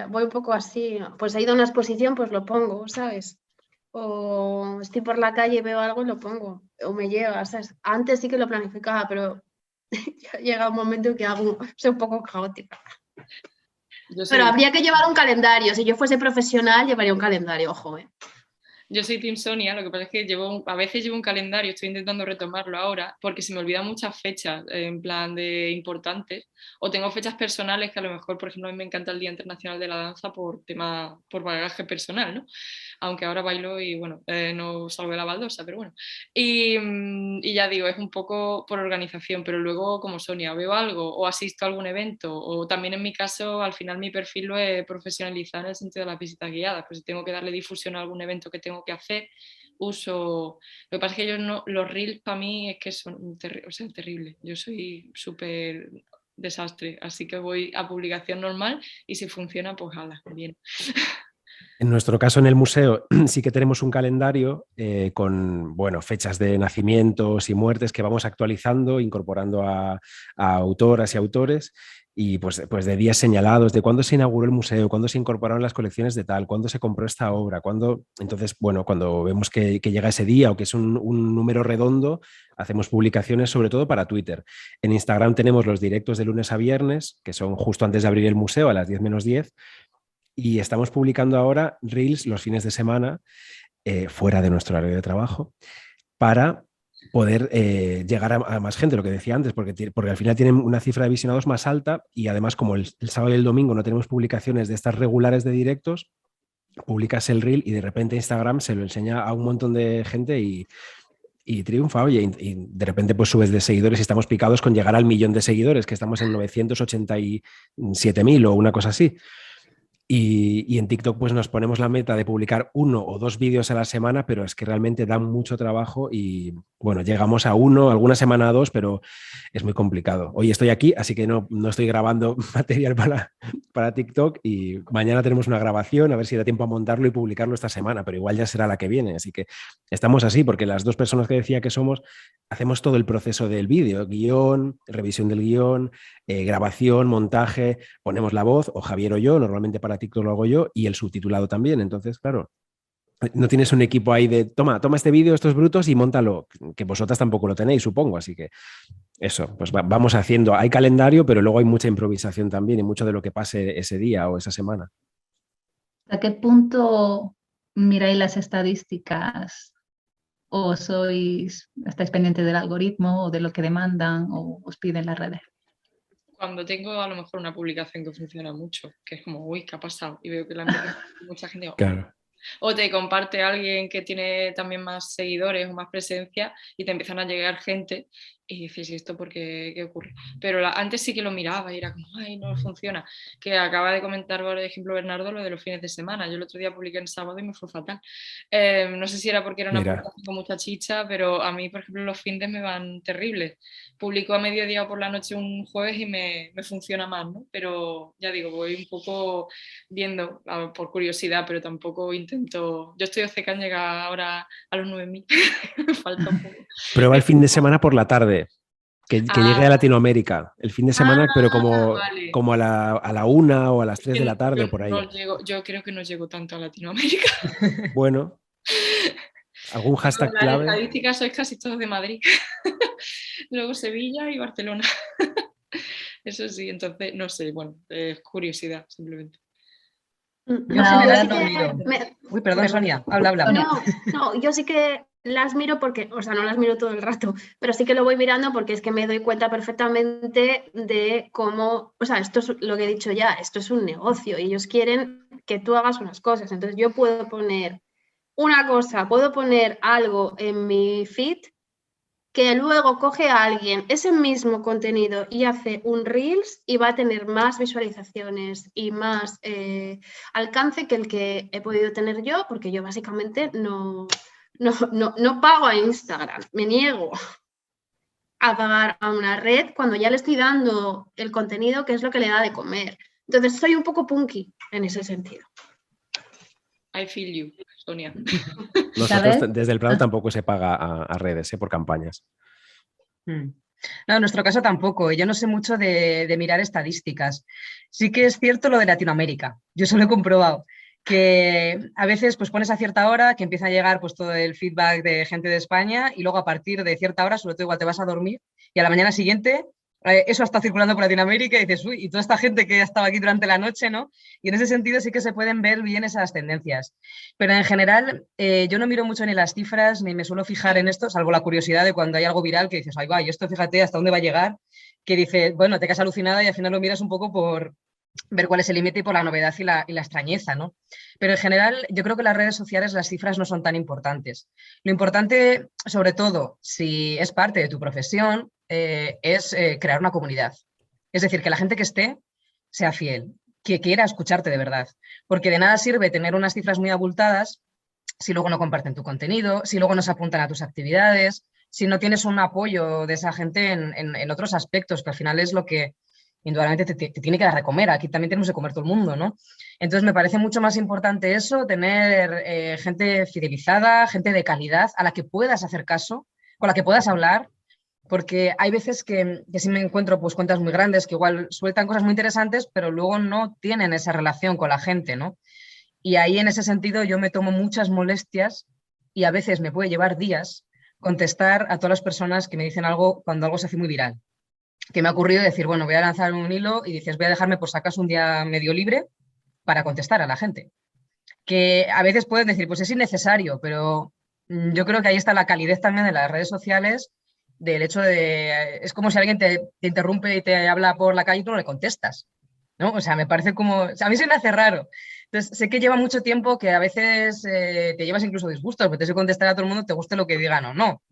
voy un poco así. Pues he ido a una exposición, pues lo pongo, ¿sabes? O estoy por la calle y veo algo y lo pongo. O me llega, ¿sabes? Antes sí que lo planificaba, pero ya llega un momento en que soy un poco caótica. Pero habría que llevar un calendario. Si yo fuese profesional, llevaría un calendario, ojo, ¿eh? Yo soy Team Sonia, lo que pasa es que a veces llevo un calendario, estoy intentando retomarlo ahora, porque se me olvidan muchas fechas, en plan de importantes, o tengo fechas personales que a lo mejor, por ejemplo, a mí me encanta el Día Internacional de la Danza por bagaje personal, ¿no? Aunque ahora bailo y bueno, no salgo de la baldosa, pero bueno. Y ya digo, es un poco por organización, pero luego como Sonia, veo algo o asisto a algún evento, o también en mi caso, al final mi perfil lo he profesionalizado en el sentido de las visitas guiadas, pues si tengo que darle difusión a algún evento que tengo que hacer, uso... Lo que pasa es que los reels para mí es que son terribles, yo soy súper desastre, así que voy a publicación normal y si funciona, pues hala, bien. En nuestro caso, en el museo, sí que tenemos un calendario con fechas de nacimientos y muertes que vamos actualizando, incorporando a autoras y autores, y pues de días señalados, de cuándo se inauguró el museo, cuándo se incorporaron las colecciones de tal, cuándo se compró esta obra, entonces, cuando vemos que llega ese día o que es un número redondo, hacemos publicaciones sobre todo para Twitter. En Instagram tenemos los directos de lunes a viernes, que son justo antes de abrir el museo a las 10 menos 10, y estamos publicando ahora Reels los fines de semana, fuera de nuestro horario de trabajo, para poder llegar a más gente, lo que decía antes, porque al final tienen una cifra de visionados más alta y además como el sábado y el domingo no tenemos publicaciones de estas regulares de directos, publicas el reel y de repente Instagram se lo enseña a un montón de gente y triunfa, oye, y de repente pues subes de seguidores y estamos picados con llegar al 1.000.000 de seguidores, que estamos en 987.000 o una cosa así. Y en TikTok pues nos ponemos la meta de publicar 1 o 2 vídeos a la semana, pero es que realmente dan mucho trabajo y bueno, llegamos a 1, alguna semana a 2, pero es muy complicado. Hoy estoy aquí, así que no estoy grabando material para TikTok y mañana tenemos una grabación, a ver si da tiempo a montarlo y publicarlo esta semana, pero igual ya será la que viene. Así que estamos así, porque las 2 personas que decía que somos, hacemos todo el proceso del vídeo, guión, revisión del guión, grabación, montaje, ponemos la voz, o Javier o yo, normalmente para TikTok lo hago yo, y el subtitulado también. Entonces, claro, no tienes un equipo ahí de toma este vídeo, estos brutos y móntalo, que vosotras tampoco lo tenéis, supongo. Así que eso, pues vamos haciendo. Hay calendario, pero luego hay mucha improvisación también y mucho de lo que pase ese día o esa semana. ¿A qué punto miráis las estadísticas? ¿O estáis pendientes del algoritmo o de lo que demandan o os piden las redes? Cuando tengo a lo mejor una publicación que funciona mucho, que es como, uy, ¿qué ha pasado? Y veo que la empieza mucha gente. Claro. O te comparte alguien que tiene también más seguidores o más presencia y te empiezan a llegar gente y dices, ¿y esto por qué ocurre? Pero antes sí que lo miraba y era como, ay, no funciona. Que acaba de comentar, por ejemplo, Bernardo, lo de los fines de semana. Yo el otro día publiqué en sábado y me fue fatal. No sé si era porque era una publicación con mucha chicha, pero a mí, por ejemplo, los fines me van terribles. Publico a mediodía o por la noche un jueves y me funciona más, ¿no? Pero ya digo, voy un poco viendo por curiosidad, pero tampoco intento. Yo estoy OCK en llegar ahora a los 9.000. Me falta un poco. Prueba el fin de semana por la tarde. Que llegue a Latinoamérica el fin de semana, pero como a la 1 o a las 3 de la tarde o por ahí. Yo creo que no llego tanto a Latinoamérica. Bueno, algún hashtag clave. Las estadísticas sois casi todos de Madrid. Luego Sevilla y Barcelona. Eso sí, entonces, no sé, bueno, es curiosidad simplemente. Uy, perdón, Sonia, habla. No, yo sí que las miro porque, o sea, no las miro todo el rato, pero sí que lo voy mirando porque es que me doy cuenta perfectamente de cómo, o sea, esto es lo que he dicho ya, esto es un negocio y ellos quieren que tú hagas unas cosas. Entonces yo puedo poner una cosa, puedo poner algo en mi feed que luego coge a alguien ese mismo contenido y hace un Reels y va a tener más visualizaciones y más alcance que el que he podido tener yo, porque yo básicamente no pago a Instagram, me niego a pagar a una red cuando ya le estoy dando el contenido que es lo que le da de comer. Entonces soy un poco punky en ese sentido. I feel you, Sonia. Nosotros desde el Prado tampoco se paga a redes por campañas. No, en nuestro caso tampoco. Yo no sé mucho de mirar estadísticas. Sí que es cierto lo de Latinoamérica. Yo eso lo he comprobado. Que a veces pues pones a cierta hora que empieza a llegar pues todo el feedback de gente de España y luego a partir de cierta hora, sobre todo igual te vas a dormir y a la mañana siguiente eso está circulando por Latinoamérica y dices, uy, y toda esta gente que ha estado aquí durante la noche, ¿no? Y en ese sentido sí que se pueden ver bien esas tendencias. Pero en general yo no miro mucho ni las cifras ni me suelo fijar en esto, salvo la curiosidad de cuando hay algo viral que dices, ay, va, y esto fíjate hasta dónde va a llegar, que dices, bueno, te quedas alucinada y al final lo miras un poco por ver cuál es el límite y por la novedad y la extrañeza, ¿no? Pero en general yo creo que en las redes sociales las cifras no son tan importantes. Lo importante, sobre todo, si es parte de tu profesión, es crear una comunidad. Es decir, que la gente que esté sea fiel, que quiera escucharte de verdad. Porque de nada sirve tener unas cifras muy abultadas si luego no comparten tu contenido, si luego no se apuntan a tus actividades, si no tienes un apoyo de esa gente en otros aspectos, que al final es lo que indudablemente te tiene que dar de comer. Aquí también tenemos que comer todo el mundo, ¿no? Entonces me parece mucho más importante eso, tener gente fidelizada, gente de calidad, a la que puedas hacer caso, con la que puedas hablar, porque hay veces que sí me encuentro pues cuentas muy grandes que igual sueltan cosas muy interesantes, pero luego no tienen esa relación con la gente, ¿no? Y ahí en ese sentido yo me tomo muchas molestias y a veces me puede llevar días contestar a todas las personas que me dicen algo cuando algo se hace muy viral. Que me ha ocurrido decir, bueno, voy a lanzar un hilo y dices, voy a dejarme por si acaso un día medio libre para contestar a la gente. Que a veces pueden decir, pues es innecesario, pero yo creo que ahí está la calidez también de las redes sociales, del hecho de, es como si alguien te interrumpe y te habla por la calle y tú no le contestas. ¿no? O sea, me parece como, o sea, a mí se me hace raro. Entonces, sé que lleva mucho tiempo que a veces te llevas incluso disgustos, porque te que contestar a todo el mundo, te guste lo que digan o no.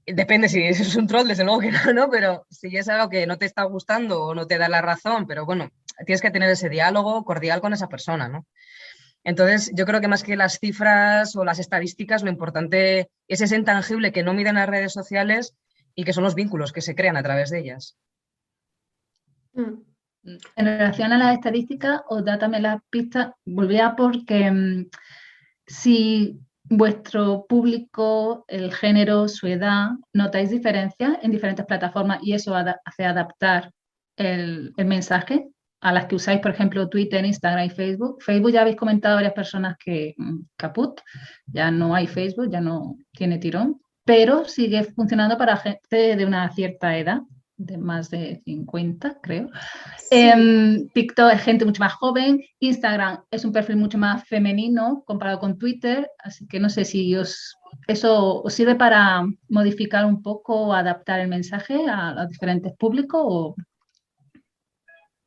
Depende si es un troll, desde luego que no, ¿no? Pero si es algo que no te está gustando o no te da la razón, pero bueno, tienes que tener ese diálogo cordial con esa persona, ¿no? Entonces, yo creo que más que las cifras o las estadísticas, lo importante es ese intangible que no miden las redes sociales y que son los vínculos que se crean a través de ellas. Mm. En relación a las estadísticas, os da también las pistas, volvía porque si vuestro público, el género, su edad, notáis diferencias en diferentes plataformas y eso hace adaptar el mensaje a las que usáis, por ejemplo, Twitter, Instagram y Facebook. Facebook ya habéis comentado varias personas que caput, ya no hay Facebook, ya no tiene tirón, pero sigue funcionando para gente de una cierta edad, de más de 50, creo. Sí. TikTok es gente mucho más joven, Instagram es un perfil mucho más femenino comparado con Twitter, así que no sé si eso os sirve para modificar un poco o adaptar el mensaje a los diferentes públicos o...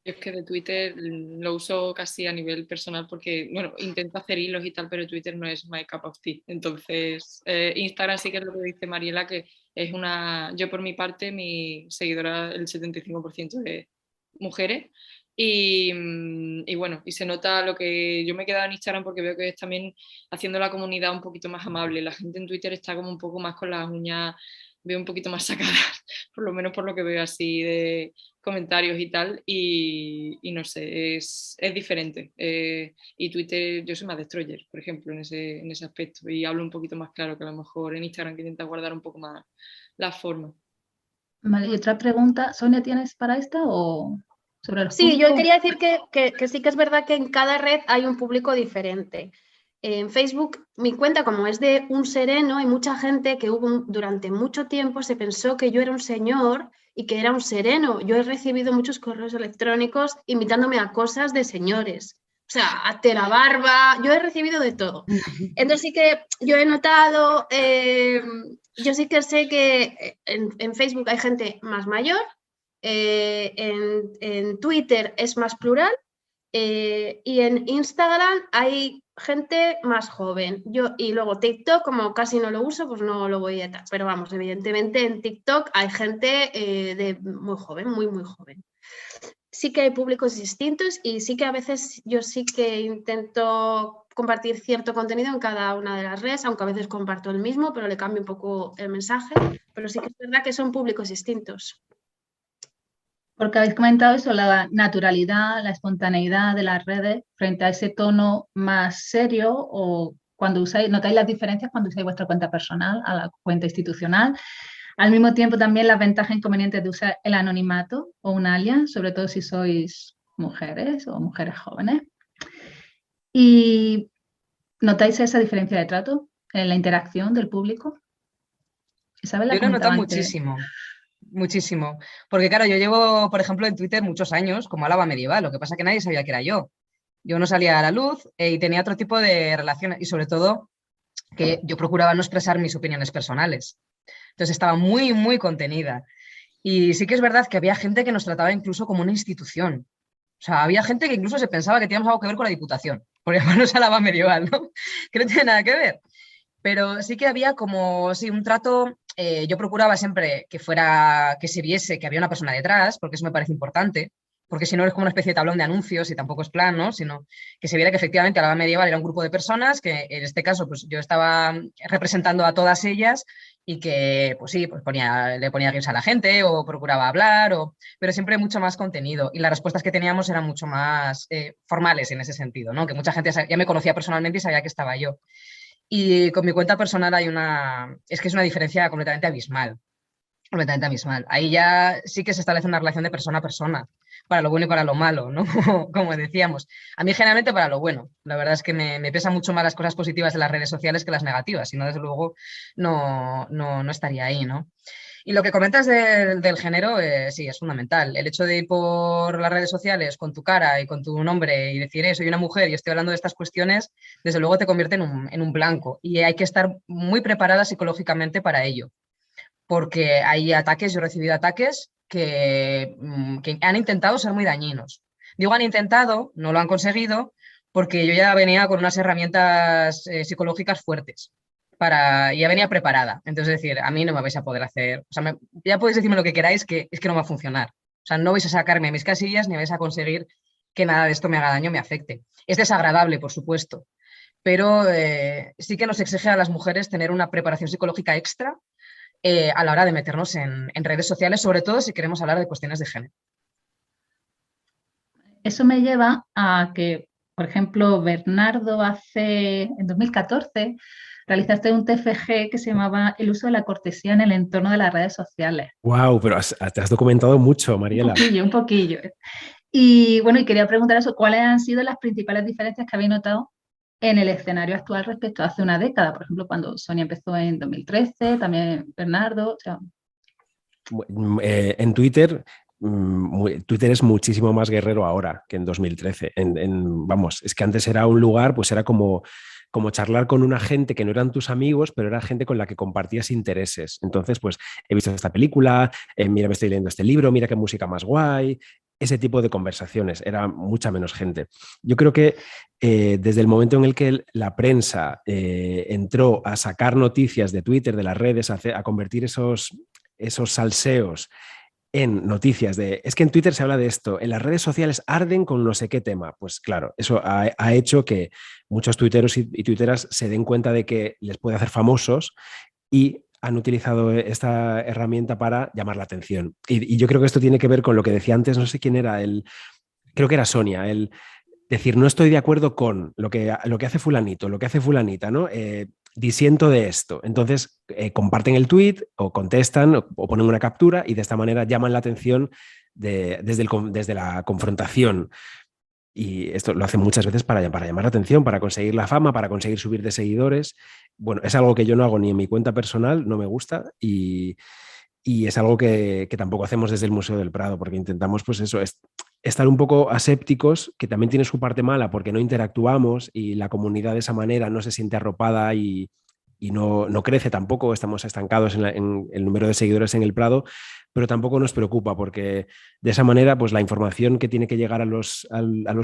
Yo es que de Twitter lo uso casi a nivel personal porque, bueno, intento hacer hilos y tal, pero Twitter no es my cup of tea. Entonces, Instagram sí que es lo que dice Mariela, que es yo por mi parte, mi seguidora, el 75% de mujeres. Y bueno, y se nota lo que yo me he quedado en Instagram porque veo que es también haciendo la comunidad un poquito más amable. La gente en Twitter está como un poco más con las uñas, veo un poquito más sacadas, por lo menos por lo que veo así de comentarios y tal, y no sé, es diferente. Y Twitter, yo soy más destroyer, por ejemplo, en ese aspecto, y hablo un poquito más claro que a lo mejor en Instagram, que intenta guardar un poco más la forma. Vale, y otra pregunta, Sonia, ¿tienes para esta o sobre los Sí, yo públicos? quería decir que sí que es verdad que en cada red hay un público diferente. En Facebook, mi cuenta, como es de un sereno, hay mucha gente que durante mucho tiempo se pensó que yo era un señor y que era un sereno. Yo he recibido muchos correos electrónicos invitándome a cosas de señores. O sea, hazte la barba, yo he recibido de todo. Entonces sí que yo he notado, yo sí que sé que en Facebook hay gente más mayor, en Twitter es más plural y en Instagram hay gente más joven. Y luego TikTok, como casi no lo uso, pues no lo voy a... Pero vamos, evidentemente en TikTok hay gente de muy joven, muy, muy joven. Sí que hay públicos distintos y sí que a veces yo sí que intento compartir cierto contenido en cada una de las redes, aunque a veces comparto el mismo, pero le cambio un poco el mensaje. Pero sí que es verdad que son públicos distintos. Porque habéis comentado eso, la naturalidad, la espontaneidad de las redes frente a ese tono más serio o cuando usáis, notáis las diferencias cuando usáis vuestra cuenta personal a la cuenta institucional. Al mismo tiempo también las ventajas e inconvenientes de usar el anonimato o un alias, sobre todo si sois mujeres o mujeres jóvenes. ¿Y notáis esa diferencia de trato en la interacción del público? Isabel la Yo lo he notado comentaba antes. muchísimo, muchísimo. Porque claro, yo llevo, por ejemplo, en Twitter muchos años como Álava medieval, lo que pasa es que nadie sabía que era yo. Yo no salía a la luz y tenía otro tipo de relaciones y sobre todo que yo procuraba no expresar mis opiniones personales. Entonces estaba muy, muy contenida. Y sí que es verdad que había gente que nos trataba incluso como una institución. O sea, había gente que incluso se pensaba que teníamos algo que ver con la Diputación, por llamarnos Álava medieval, ¿no? Que no tiene nada que ver. Pero sí que había como, sí, un trato, yo procuraba siempre que fuera, que se viese que había una persona detrás, porque eso me parece importante, porque si no es como una especie de tablón de anuncios y tampoco es plan, ¿no? Sino que se viera que efectivamente Álava medieval era un grupo de personas, que en este caso pues yo estaba representando a todas ellas y que pues sí, pues le ponía guios a la gente o procuraba hablar, pero siempre mucho más contenido y las respuestas que teníamos eran mucho más formales en ese sentido, ¿no? Que mucha gente ya me conocía personalmente y sabía que estaba yo. Y con mi cuenta personal es que es una diferencia completamente abismal. Completamente abismal. Ahí ya sí que se establece una relación de persona a persona, para lo bueno y para lo malo, ¿no? Como decíamos. A mí generalmente para lo bueno. La verdad es que me pesan mucho más las cosas positivas de las redes sociales que las negativas, si no, desde luego, no estaría ahí, ¿no? Y lo que comentas del género, sí, es fundamental. El hecho de ir por las redes sociales con tu cara y con tu nombre y decir, soy una mujer y estoy hablando de estas cuestiones, desde luego te convierte en un blanco. Y hay que estar muy preparada psicológicamente para ello. Porque hay ataques, yo he recibido ataques que han intentado ser muy dañinos. Digo han intentado, no lo han conseguido, porque yo ya venía con unas herramientas psicológicas fuertes. Ya venía preparada. Entonces, es decir, a mí no me vais a poder hacer... O sea, ya podéis decirme lo que queráis, que es que no va a funcionar. O sea, no vais a sacarme a mis casillas ni vais a conseguir que nada de esto me haga daño, me afecte. Es desagradable, por supuesto, pero sí que nos exige a las mujeres tener una preparación psicológica extra a la hora de meternos en redes sociales, sobre todo si queremos hablar de cuestiones de género. Eso me lleva a que, por ejemplo, Bernardo en 2014, realizaste un TFG que se llamaba El uso de la cortesía en el entorno de las redes sociales. ¡Wow! Pero te has documentado mucho, Mariela. Un poquillo. Y bueno, y quería preguntar eso, ¿cuáles han sido las principales diferencias que habéis notado en el escenario actual respecto a hace una década? Por ejemplo, cuando Sonia empezó en 2013, también Bernardo. O sea... En Twitter... Twitter es muchísimo más guerrero ahora que en 2013. Vamos, es que antes era un lugar, pues era como charlar con una gente que no eran tus amigos, pero era gente con la que compartías intereses. Entonces, pues he visto esta película, mira, me estoy leyendo este libro, mira qué música más guay. Ese tipo de conversaciones, era mucha menos gente. Yo creo que desde el momento en el que la prensa entró a sacar noticias de Twitter, de las redes, a convertir esos salseos en noticias es que en Twitter se habla de esto, en las redes sociales arden con no sé qué tema. Pues claro, eso ha hecho que muchos tuiteros y tuiteras se den cuenta de que les puede hacer famosos y han utilizado esta herramienta para llamar la atención. Y yo creo que esto tiene que ver con lo que decía antes, no sé quién era, creo que era Sonia, decir, no estoy de acuerdo con lo que hace fulanito, lo que hace fulanita, ¿no? Disiento de esto. Entonces comparten el tweet o contestan o ponen una captura y de esta manera llaman la atención desde la confrontación. Y esto lo hacen muchas veces para llamar la atención, para conseguir la fama, para conseguir subir de seguidores. Bueno, es algo que yo no hago ni en mi cuenta personal, no me gusta y es algo que tampoco hacemos desde el Museo del Prado, porque intentamos, pues eso, estar un poco asépticos, que también tiene su parte mala porque no interactuamos y la comunidad de esa manera no se siente arropada y no crece tampoco, estamos estancados en el número de seguidores en el Prado, pero tampoco nos preocupa porque de esa manera pues la información que tiene que llegar a los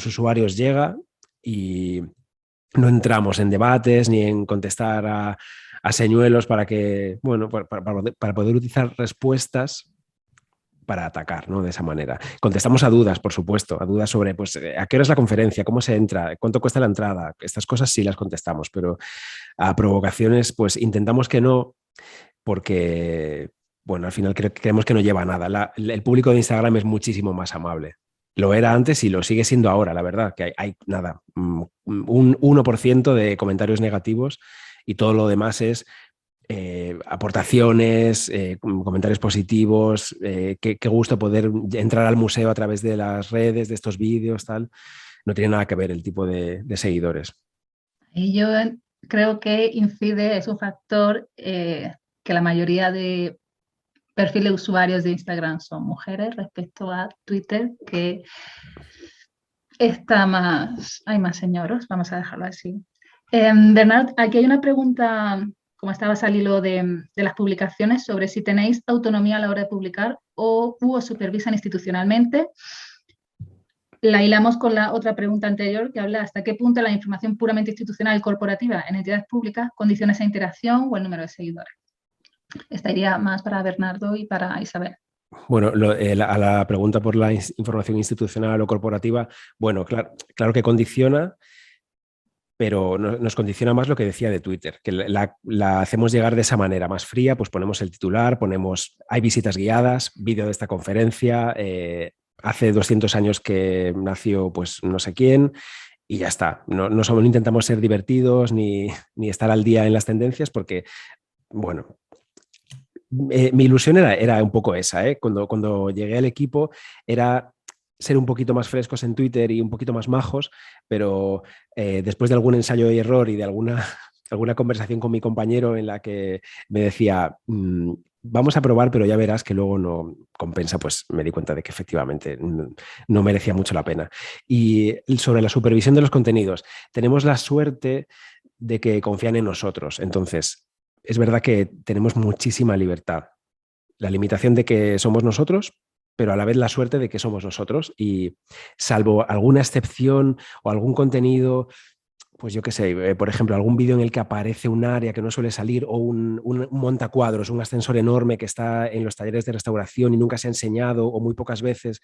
usuarios llega y no entramos en debates ni en contestar a señuelos para poder utilizar respuestas para atacar, ¿no? De esa manera. Contestamos a dudas, por supuesto, a dudas sobre pues, a qué hora es la conferencia, cómo se entra, cuánto cuesta la entrada. Estas cosas sí las contestamos, pero a provocaciones pues intentamos que no, porque bueno, al final creemos que no lleva a nada. El público de Instagram es muchísimo más amable. Lo era antes y lo sigue siendo ahora, la verdad, que hay nada, un 1% de comentarios negativos y todo lo demás es aportaciones, comentarios positivos, qué gusto poder entrar al museo a través de las redes, de estos vídeos, tal. No tiene nada que ver el tipo de seguidores. Y yo creo que incide, es un factor que la mayoría de perfiles de usuarios de Instagram son mujeres respecto a Twitter, que hay más señoros, vamos a dejarlo así. Bernard, aquí hay una pregunta, como estabas al hilo de las publicaciones, sobre si tenéis autonomía a la hora de publicar o os supervisan institucionalmente. La hilamos con la otra pregunta anterior que habla hasta qué punto la información puramente institucional y corporativa en entidades públicas condiciona esa interacción o el número de seguidores. Esta iría más para Bernardo y para Isabel. Bueno, a la pregunta por la información institucional o corporativa, bueno, claro que condiciona, pero nos condiciona más lo que decía de Twitter, que la hacemos llegar de esa manera, más fría, pues ponemos el titular, hay visitas guiadas, vídeo de esta conferencia, hace 200 años que nació pues no sé quién y ya está. No intentamos ser divertidos ni estar al día en las tendencias porque, bueno... mi ilusión era un poco esa, cuando llegué al equipo era ser un poquito más frescos en Twitter y un poquito más majos, pero después de algún ensayo y error y de alguna conversación con mi compañero en la que me decía vamos a probar, pero ya verás que luego no compensa, pues me di cuenta de que efectivamente no merecía mucho la pena. Y sobre la supervisión de los contenidos, tenemos la suerte de que confían en nosotros, entonces es verdad que tenemos muchísima libertad. La limitación de que somos nosotros, pero a la vez la suerte de que somos nosotros y salvo alguna excepción o algún contenido, pues yo qué sé, por ejemplo, algún vídeo en el que aparece un área que no suele salir o un montacuadros, un ascensor enorme que está en los talleres de restauración y nunca se ha enseñado o muy pocas veces,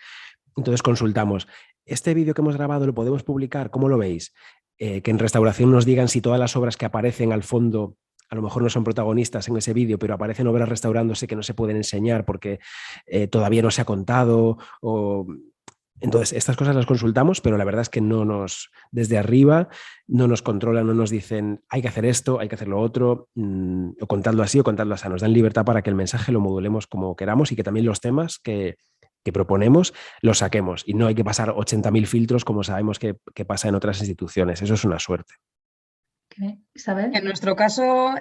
entonces consultamos. ¿Este vídeo que hemos grabado lo podemos publicar? ¿Cómo lo veis? Que en restauración nos digan si todas las obras que aparecen al fondo a lo mejor no son protagonistas en ese vídeo, pero aparecen obras restaurándose que no se pueden enseñar porque todavía no se ha contado. Entonces, estas cosas las consultamos, pero la verdad es que desde arriba, no nos controlan, no nos dicen hay que hacer esto, hay que hacer lo otro, o contadlo así o contadlo así. Nos dan libertad para que el mensaje lo modulemos como queramos y que también los temas que proponemos los saquemos. Y no hay que pasar 80.000 filtros como sabemos que pasa en otras instituciones. Eso es una suerte. Okay. Isabel. En nuestro caso,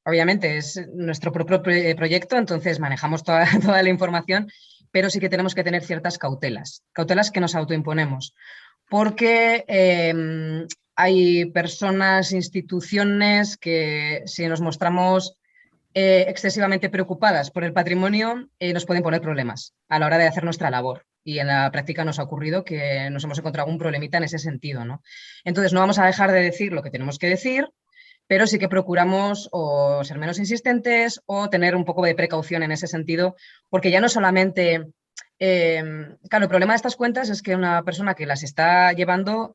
obviamente es nuestro propio proyecto, entonces manejamos toda la información, pero sí que tenemos que tener ciertas cautelas que nos autoimponemos, porque hay personas, instituciones que si nos mostramos excesivamente preocupadas por el patrimonio, nos pueden poner problemas a la hora de hacer nuestra labor. Y en la práctica nos ha ocurrido que nos hemos encontrado un problemita en ese sentido, ¿no? Entonces no vamos a dejar de decir lo que tenemos que decir, pero sí que procuramos o ser menos insistentes o tener un poco de precaución en ese sentido, porque ya no solamente... claro, el problema de estas cuentas es que una persona que las está llevando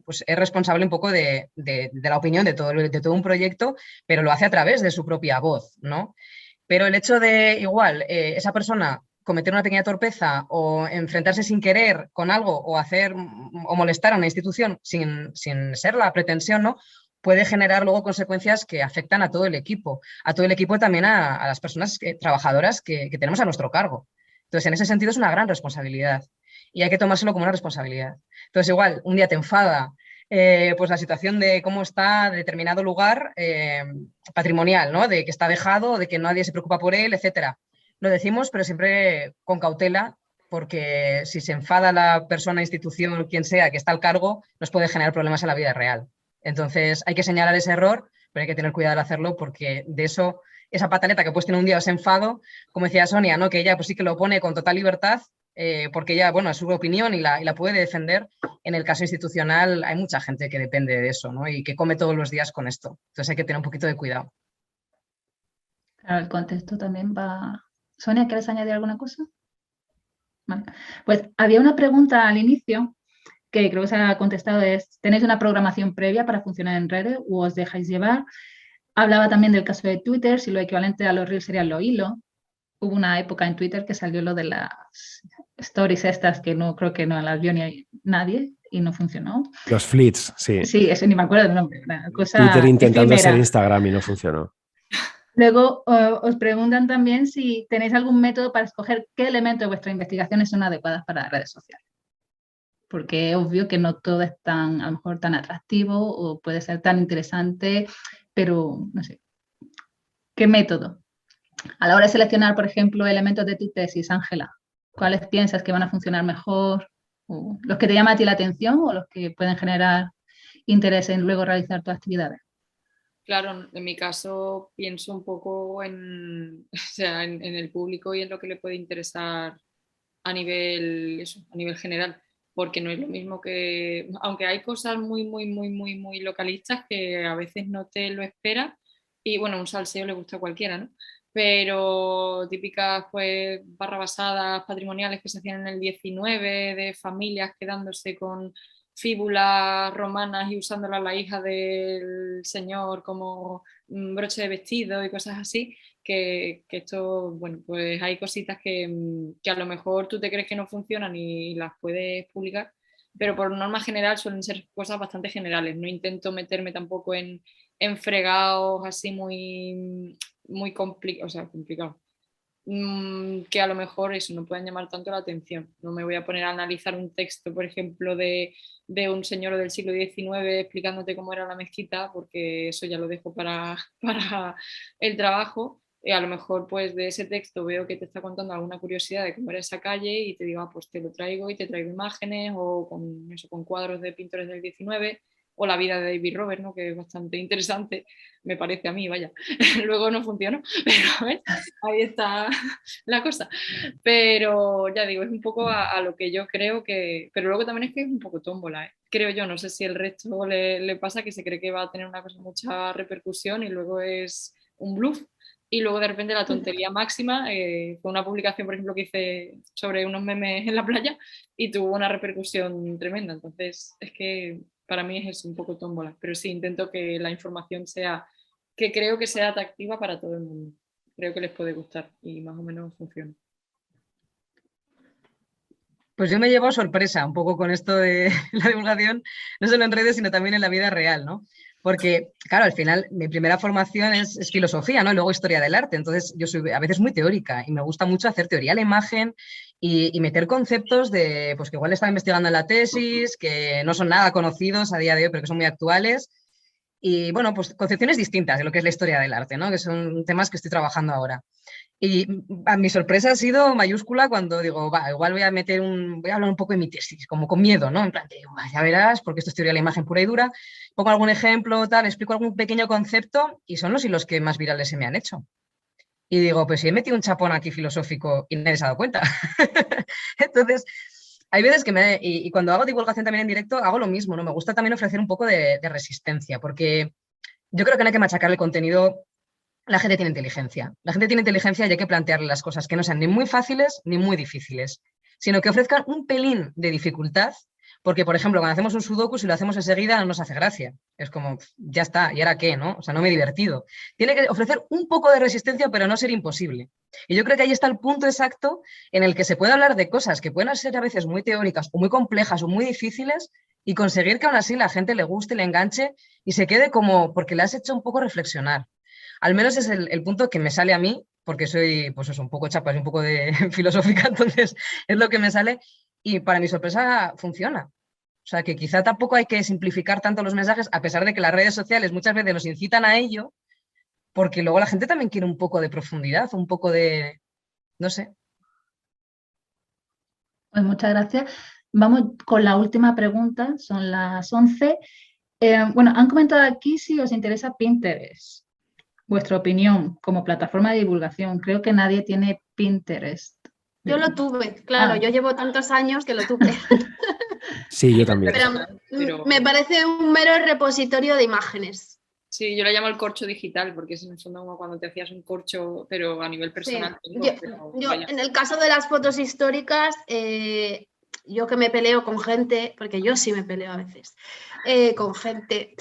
pues es responsable un poco de la opinión de todo un proyecto, pero lo hace a través de su propia voz, ¿no? Pero el hecho de, igual, esa persona cometer una pequeña torpeza o enfrentarse sin querer con algo o hacer o molestar a una institución sin ser la pretensión, ¿no? Puede generar luego consecuencias que afectan a todo el equipo y también a las personas trabajadoras que tenemos a nuestro cargo. Entonces, en ese sentido es una gran responsabilidad y hay que tomárselo como una responsabilidad. Entonces, igual, un día te enfada pues la situación de cómo está determinado lugar patrimonial, ¿no? De que está dejado, de que nadie se preocupa por él, etcétera. Lo decimos, pero siempre con cautela, porque si se enfada la persona, institución, quien sea que está al cargo, nos puede generar problemas en la vida real. Entonces, hay que señalar ese error, pero hay que tener cuidado al hacerlo porque de eso, esa pataleta que pues tiene un día ese enfado, como decía Sonia, ¿no? Que ella pues sí que lo pone con total libertad, porque ella, bueno, es su opinión y la puede defender. En el caso institucional hay mucha gente que depende de eso, ¿no? Y que come todos los días con esto. Entonces hay que tener un poquito de cuidado. Claro, el contexto también va... Sonia, ¿quieres añadir alguna cosa? Vale. Pues había una pregunta al inicio que creo que se ha contestado, es ¿tenéis una programación previa para funcionar en redes o os dejáis llevar? Hablaba también del caso de Twitter, si lo equivalente a los Reels serían los hilos. Hubo una época en Twitter que salió lo de las stories estas que no creo que no las vio ni nadie y no funcionó. Los fleets, sí. Sí, eso ni me acuerdo del nombre. Una cosa Twitter intentando efímera. ser Instagram y no funcionó. Luego os preguntan también si tenéis algún método para escoger qué elementos de vuestras investigaciones son adecuadas para las redes sociales. Porque es obvio que no todo es tan, a lo mejor tan atractivo o puede ser tan interesante, pero no sé. ¿Qué método? A la hora de seleccionar, por ejemplo, elementos de tu tesis, Ángela, ¿cuáles piensas que van a funcionar mejor? ¿O los que te llaman a ti la atención o los que pueden generar interés en luego realizar tus actividades? Claro, en mi caso pienso un poco en, o sea, en el público y en lo que le puede interesar a nivel general, porque no es lo mismo que, aunque hay cosas muy localistas que a veces no te lo esperas y bueno, un salseo le gusta a cualquiera, ¿no? Pero típicas pues barrabasadas patrimoniales que se hacían en el 19 de familias quedándose con fíbulas romanas y usándola la hija del señor como broche de vestido y cosas así, que esto, bueno, pues hay cositas que a lo mejor tú te crees que no funcionan y las puedes publicar, pero por norma general suelen ser cosas bastante generales. No intento meterme tampoco en fregados así muy complicados. Que a lo mejor eso no pueden llamar tanto la atención. No me voy a poner a analizar un texto, por ejemplo, de un señor del siglo XIX explicándote cómo era la mezquita, porque eso ya lo dejo para el trabajo. A lo mejor pues de ese texto veo que te está contando alguna curiosidad de cómo era esa calle y te digo, pues te lo traigo y te traigo imágenes o con cuadros de pintores del XIX o la vida de David Roberts, ¿no? Que es bastante interesante, me parece a mí, vaya. Luego no funcionó, pero ¿ves? Ahí está la cosa. Pero ya digo, es un poco a lo que yo creo que... Pero luego también es que es un poco tómbola, ¿eh? Creo yo, no sé si el resto le pasa que se cree que va a tener una cosa mucha repercusión y luego es un bluff. Y luego de repente la tontería máxima fue una publicación, por ejemplo, que hice sobre unos memes en la playa y tuvo una repercusión tremenda. Entonces, es que para mí es eso, un poco tómbola. Pero sí, intento que la información sea, que creo que sea atractiva para todo el mundo. Creo que les puede gustar y más o menos funciona. Pues yo me llevo sorpresa un poco con esto de la divulgación, no solo en redes, sino también en la vida real, ¿no? Porque, claro, al final mi primera formación es filosofía, ¿no? Y luego historia del arte. Entonces, yo soy a veces muy teórica y me gusta mucho hacer teoría de la imagen y meter conceptos de, pues que igual estaba investigando en la tesis, que no son nada conocidos a día de hoy, pero que son muy actuales. Y, bueno, pues concepciones distintas de lo que es la historia del arte, ¿no? Que son temas que estoy trabajando ahora. Y a mi sorpresa ha sido mayúscula cuando digo, va, igual voy a hablar un poco de mi tesis, como con miedo, ¿no? En plan, digo, va, ya verás, porque esto es teoría de la imagen pura y dura, pongo algún ejemplo, tal, explico algún pequeño concepto y son los hilos que más virales se me han hecho. Y digo, pues si he metido un chapón aquí filosófico y nadie se ha dado cuenta. Entonces, hay veces que y cuando hago divulgación también en directo, hago lo mismo, ¿no? Me gusta también ofrecer un poco de resistencia, porque yo creo que no hay que machacar el contenido. La gente tiene inteligencia. La gente tiene inteligencia y hay que plantearle las cosas que no sean ni muy fáciles ni muy difíciles, sino que ofrezcan un pelín de dificultad, porque, por ejemplo, cuando hacemos un sudoku, si lo hacemos enseguida, no nos hace gracia. Es como, ya está, ¿y ahora qué? ¿No? O sea, no me he divertido. Tiene que ofrecer un poco de resistencia, pero no ser imposible. Y yo creo que ahí está el punto exacto en el que se puede hablar de cosas que pueden ser a veces muy teóricas o muy complejas o muy difíciles y conseguir que aún así la gente le guste, le enganche y se quede como porque le has hecho un poco reflexionar. Al menos es el punto que me sale a mí, porque soy, pues eso, un poco chapa, y un poco de filosófica, entonces es lo que me sale y para mi sorpresa funciona. O sea, que quizá tampoco hay que simplificar tanto los mensajes, a pesar de que las redes sociales muchas veces nos incitan a ello, porque luego la gente también quiere un poco de profundidad, un poco de, no sé. Pues muchas gracias. Vamos con la última pregunta, son las 11. Bueno, han comentado aquí si os interesa Pinterest. Vuestra opinión como plataforma de divulgación. Creo que nadie tiene Pinterest. Yo lo tuve, claro, yo llevo tantos años que lo tuve. Sí, yo también. Pero me parece un mero repositorio de imágenes. Sí, yo le llamo el corcho digital porque es en el fondo como cuando te hacías un corcho, pero a nivel personal. Sí. Yo en el caso de las fotos históricas, yo que me peleo con gente, porque yo sí me peleo a veces, con gente,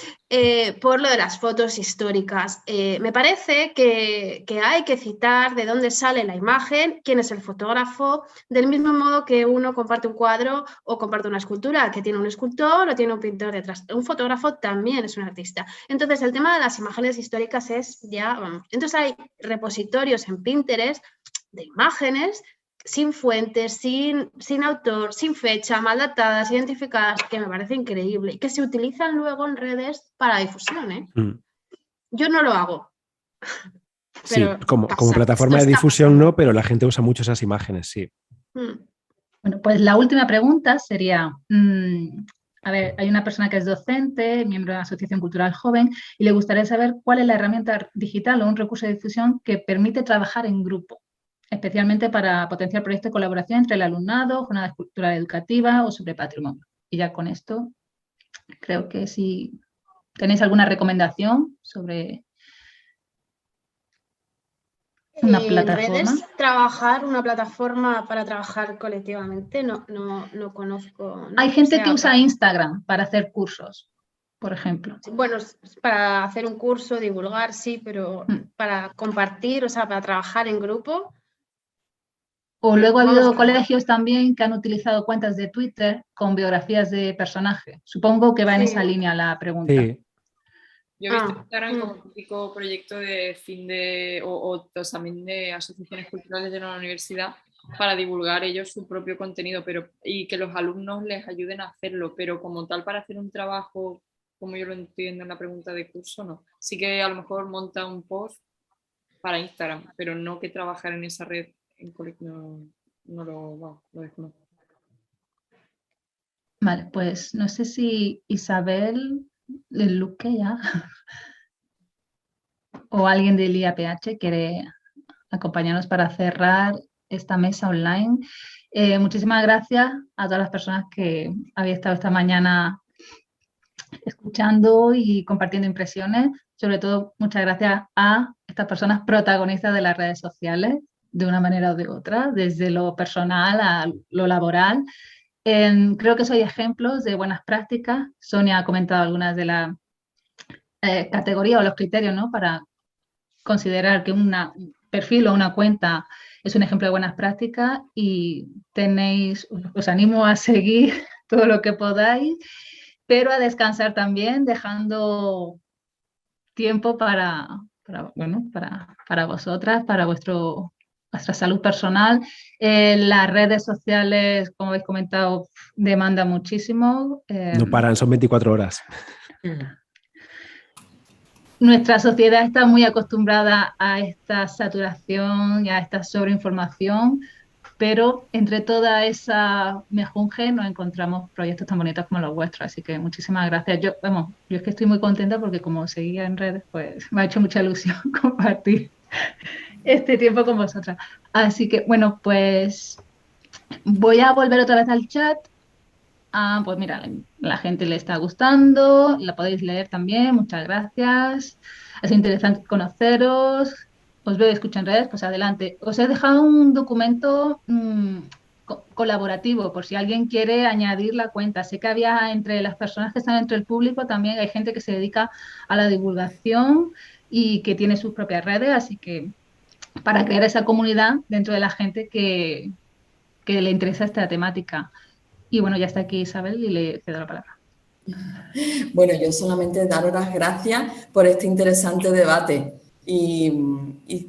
por lo de las fotos históricas. Me parece que hay que citar de dónde sale la imagen, quién es el fotógrafo, del mismo modo que uno comparte un cuadro o comparte una escultura, que tiene un escultor o tiene un pintor detrás. Un fotógrafo también es un artista. Entonces, el tema de las imágenes históricas es ya, vamos. Entonces, hay repositorios en Pinterest de imágenes sin fuentes, sin autor, sin fecha, mal datadas, identificadas, que me parece increíble y que se utilizan luego en redes para difusión, ¿eh? Yo no lo hago. Sí, como plataforma de difusión no, pero la gente usa mucho esas imágenes, sí. Bueno, pues la última pregunta sería, a ver, hay una persona que es docente, miembro de la Asociación Cultural Joven, y le gustaría saber cuál es la herramienta digital o un recurso de difusión que permite trabajar en grupo, especialmente para potenciar proyectos de colaboración entre el alumnado, jornadas culturales educativas o sobre patrimonio. Y ya con esto, creo que si tenéis alguna recomendación sobre una plataforma. En redes, trabajar una plataforma para trabajar colectivamente, no conozco. No, hay gente que usa Instagram para hacer cursos, por ejemplo. Bueno, para hacer un curso, divulgar, sí, pero para compartir, o sea, para trabajar en grupo. O luego ha habido colegios también que han utilizado cuentas de Twitter con biografías de personajes. Supongo que va en esa línea la pregunta. Sí. Yo he visto Instagram como un típico proyecto de fin de, o también de asociaciones culturales de la universidad para divulgar ellos su propio contenido y que los alumnos les ayuden a hacerlo, pero como tal para hacer un trabajo, como yo lo entiendo en la pregunta de curso, no. Sí que a lo mejor monta un post para Instagram, pero no que trabajar en esa red en colegio, no lo desconozco. Vale, pues no sé si Isabel Luque ya, o alguien del IAPH quiere acompañarnos para cerrar esta mesa online. Muchísimas gracias a todas las personas que habéis estado esta mañana escuchando y compartiendo impresiones. Sobre todo, muchas gracias a estas personas protagonistas de las redes sociales, de una manera o de otra, desde lo personal a lo laboral. Creo que sois ejemplos de buenas prácticas. Sonia ha comentado algunas de las categorías o los criterios, ¿no?, para considerar que un perfil o una cuenta es un ejemplo de buenas prácticas, y os animo a seguir todo lo que podáis, pero a descansar también, dejando tiempo para vosotras, para vuestra salud personal. Las redes sociales, como habéis comentado, demandan muchísimo. No paran, son 24 horas. Nuestra sociedad está muy acostumbrada a esta saturación y a esta sobreinformación, pero entre toda esa mejunje nos encontramos proyectos tan bonitos como los vuestros, así que muchísimas gracias. Yo es que estoy muy contenta porque como seguía en redes, pues me ha hecho mucha ilusión compartir este tiempo con vosotras. Así que, bueno, pues voy a volver otra vez al chat. Pues mira, la gente le está gustando, la podéis leer también, muchas gracias. Ha sido interesante conoceros. Os veo y escucho en redes, pues adelante. Os he dejado un documento colaborativo por si alguien quiere añadir la cuenta. Sé que había entre las personas que están entre el público también hay gente que se dedica a la divulgación y que tiene sus propias redes, así que para crear esa comunidad dentro de la gente que le interesa esta temática. Y bueno, ya está aquí Isabel y le cedo la palabra. Bueno, yo solamente daros las gracias por este interesante debate y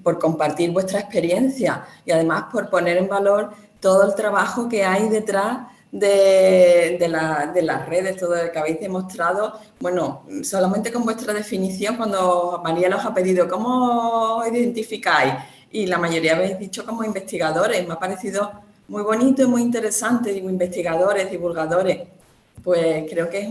por compartir vuestra experiencia y además por poner en valor todo el trabajo que hay detrás de las redes, todo lo que habéis demostrado. Bueno, solamente con vuestra definición, cuando Mariela os ha pedido cómo os identificáis y la mayoría habéis dicho como investigadores, me ha parecido muy bonito y muy interesante, digo, investigadores, divulgadores. Pues creo que es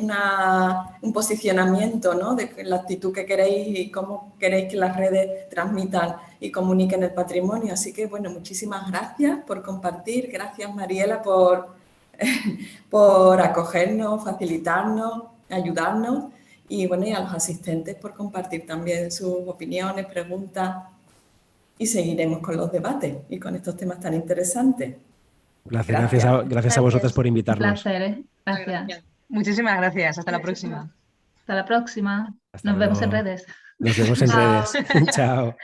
un posicionamiento, ¿no?, de la actitud que queréis y cómo queréis que las redes transmitan y comuniquen el patrimonio. Así que, bueno, muchísimas gracias por compartir. Gracias, Mariela, por acogernos, facilitarnos, ayudarnos. Y, bueno, y a los asistentes por compartir también sus opiniones, preguntas. Y seguiremos con los debates y con estos temas tan interesantes. Gracias a vosotras por invitarnos. Un placer, Gracias. Muchísimas gracias. Hasta la próxima. Hasta la próxima. Nos vemos en redes. Nos vemos en redes. Chao.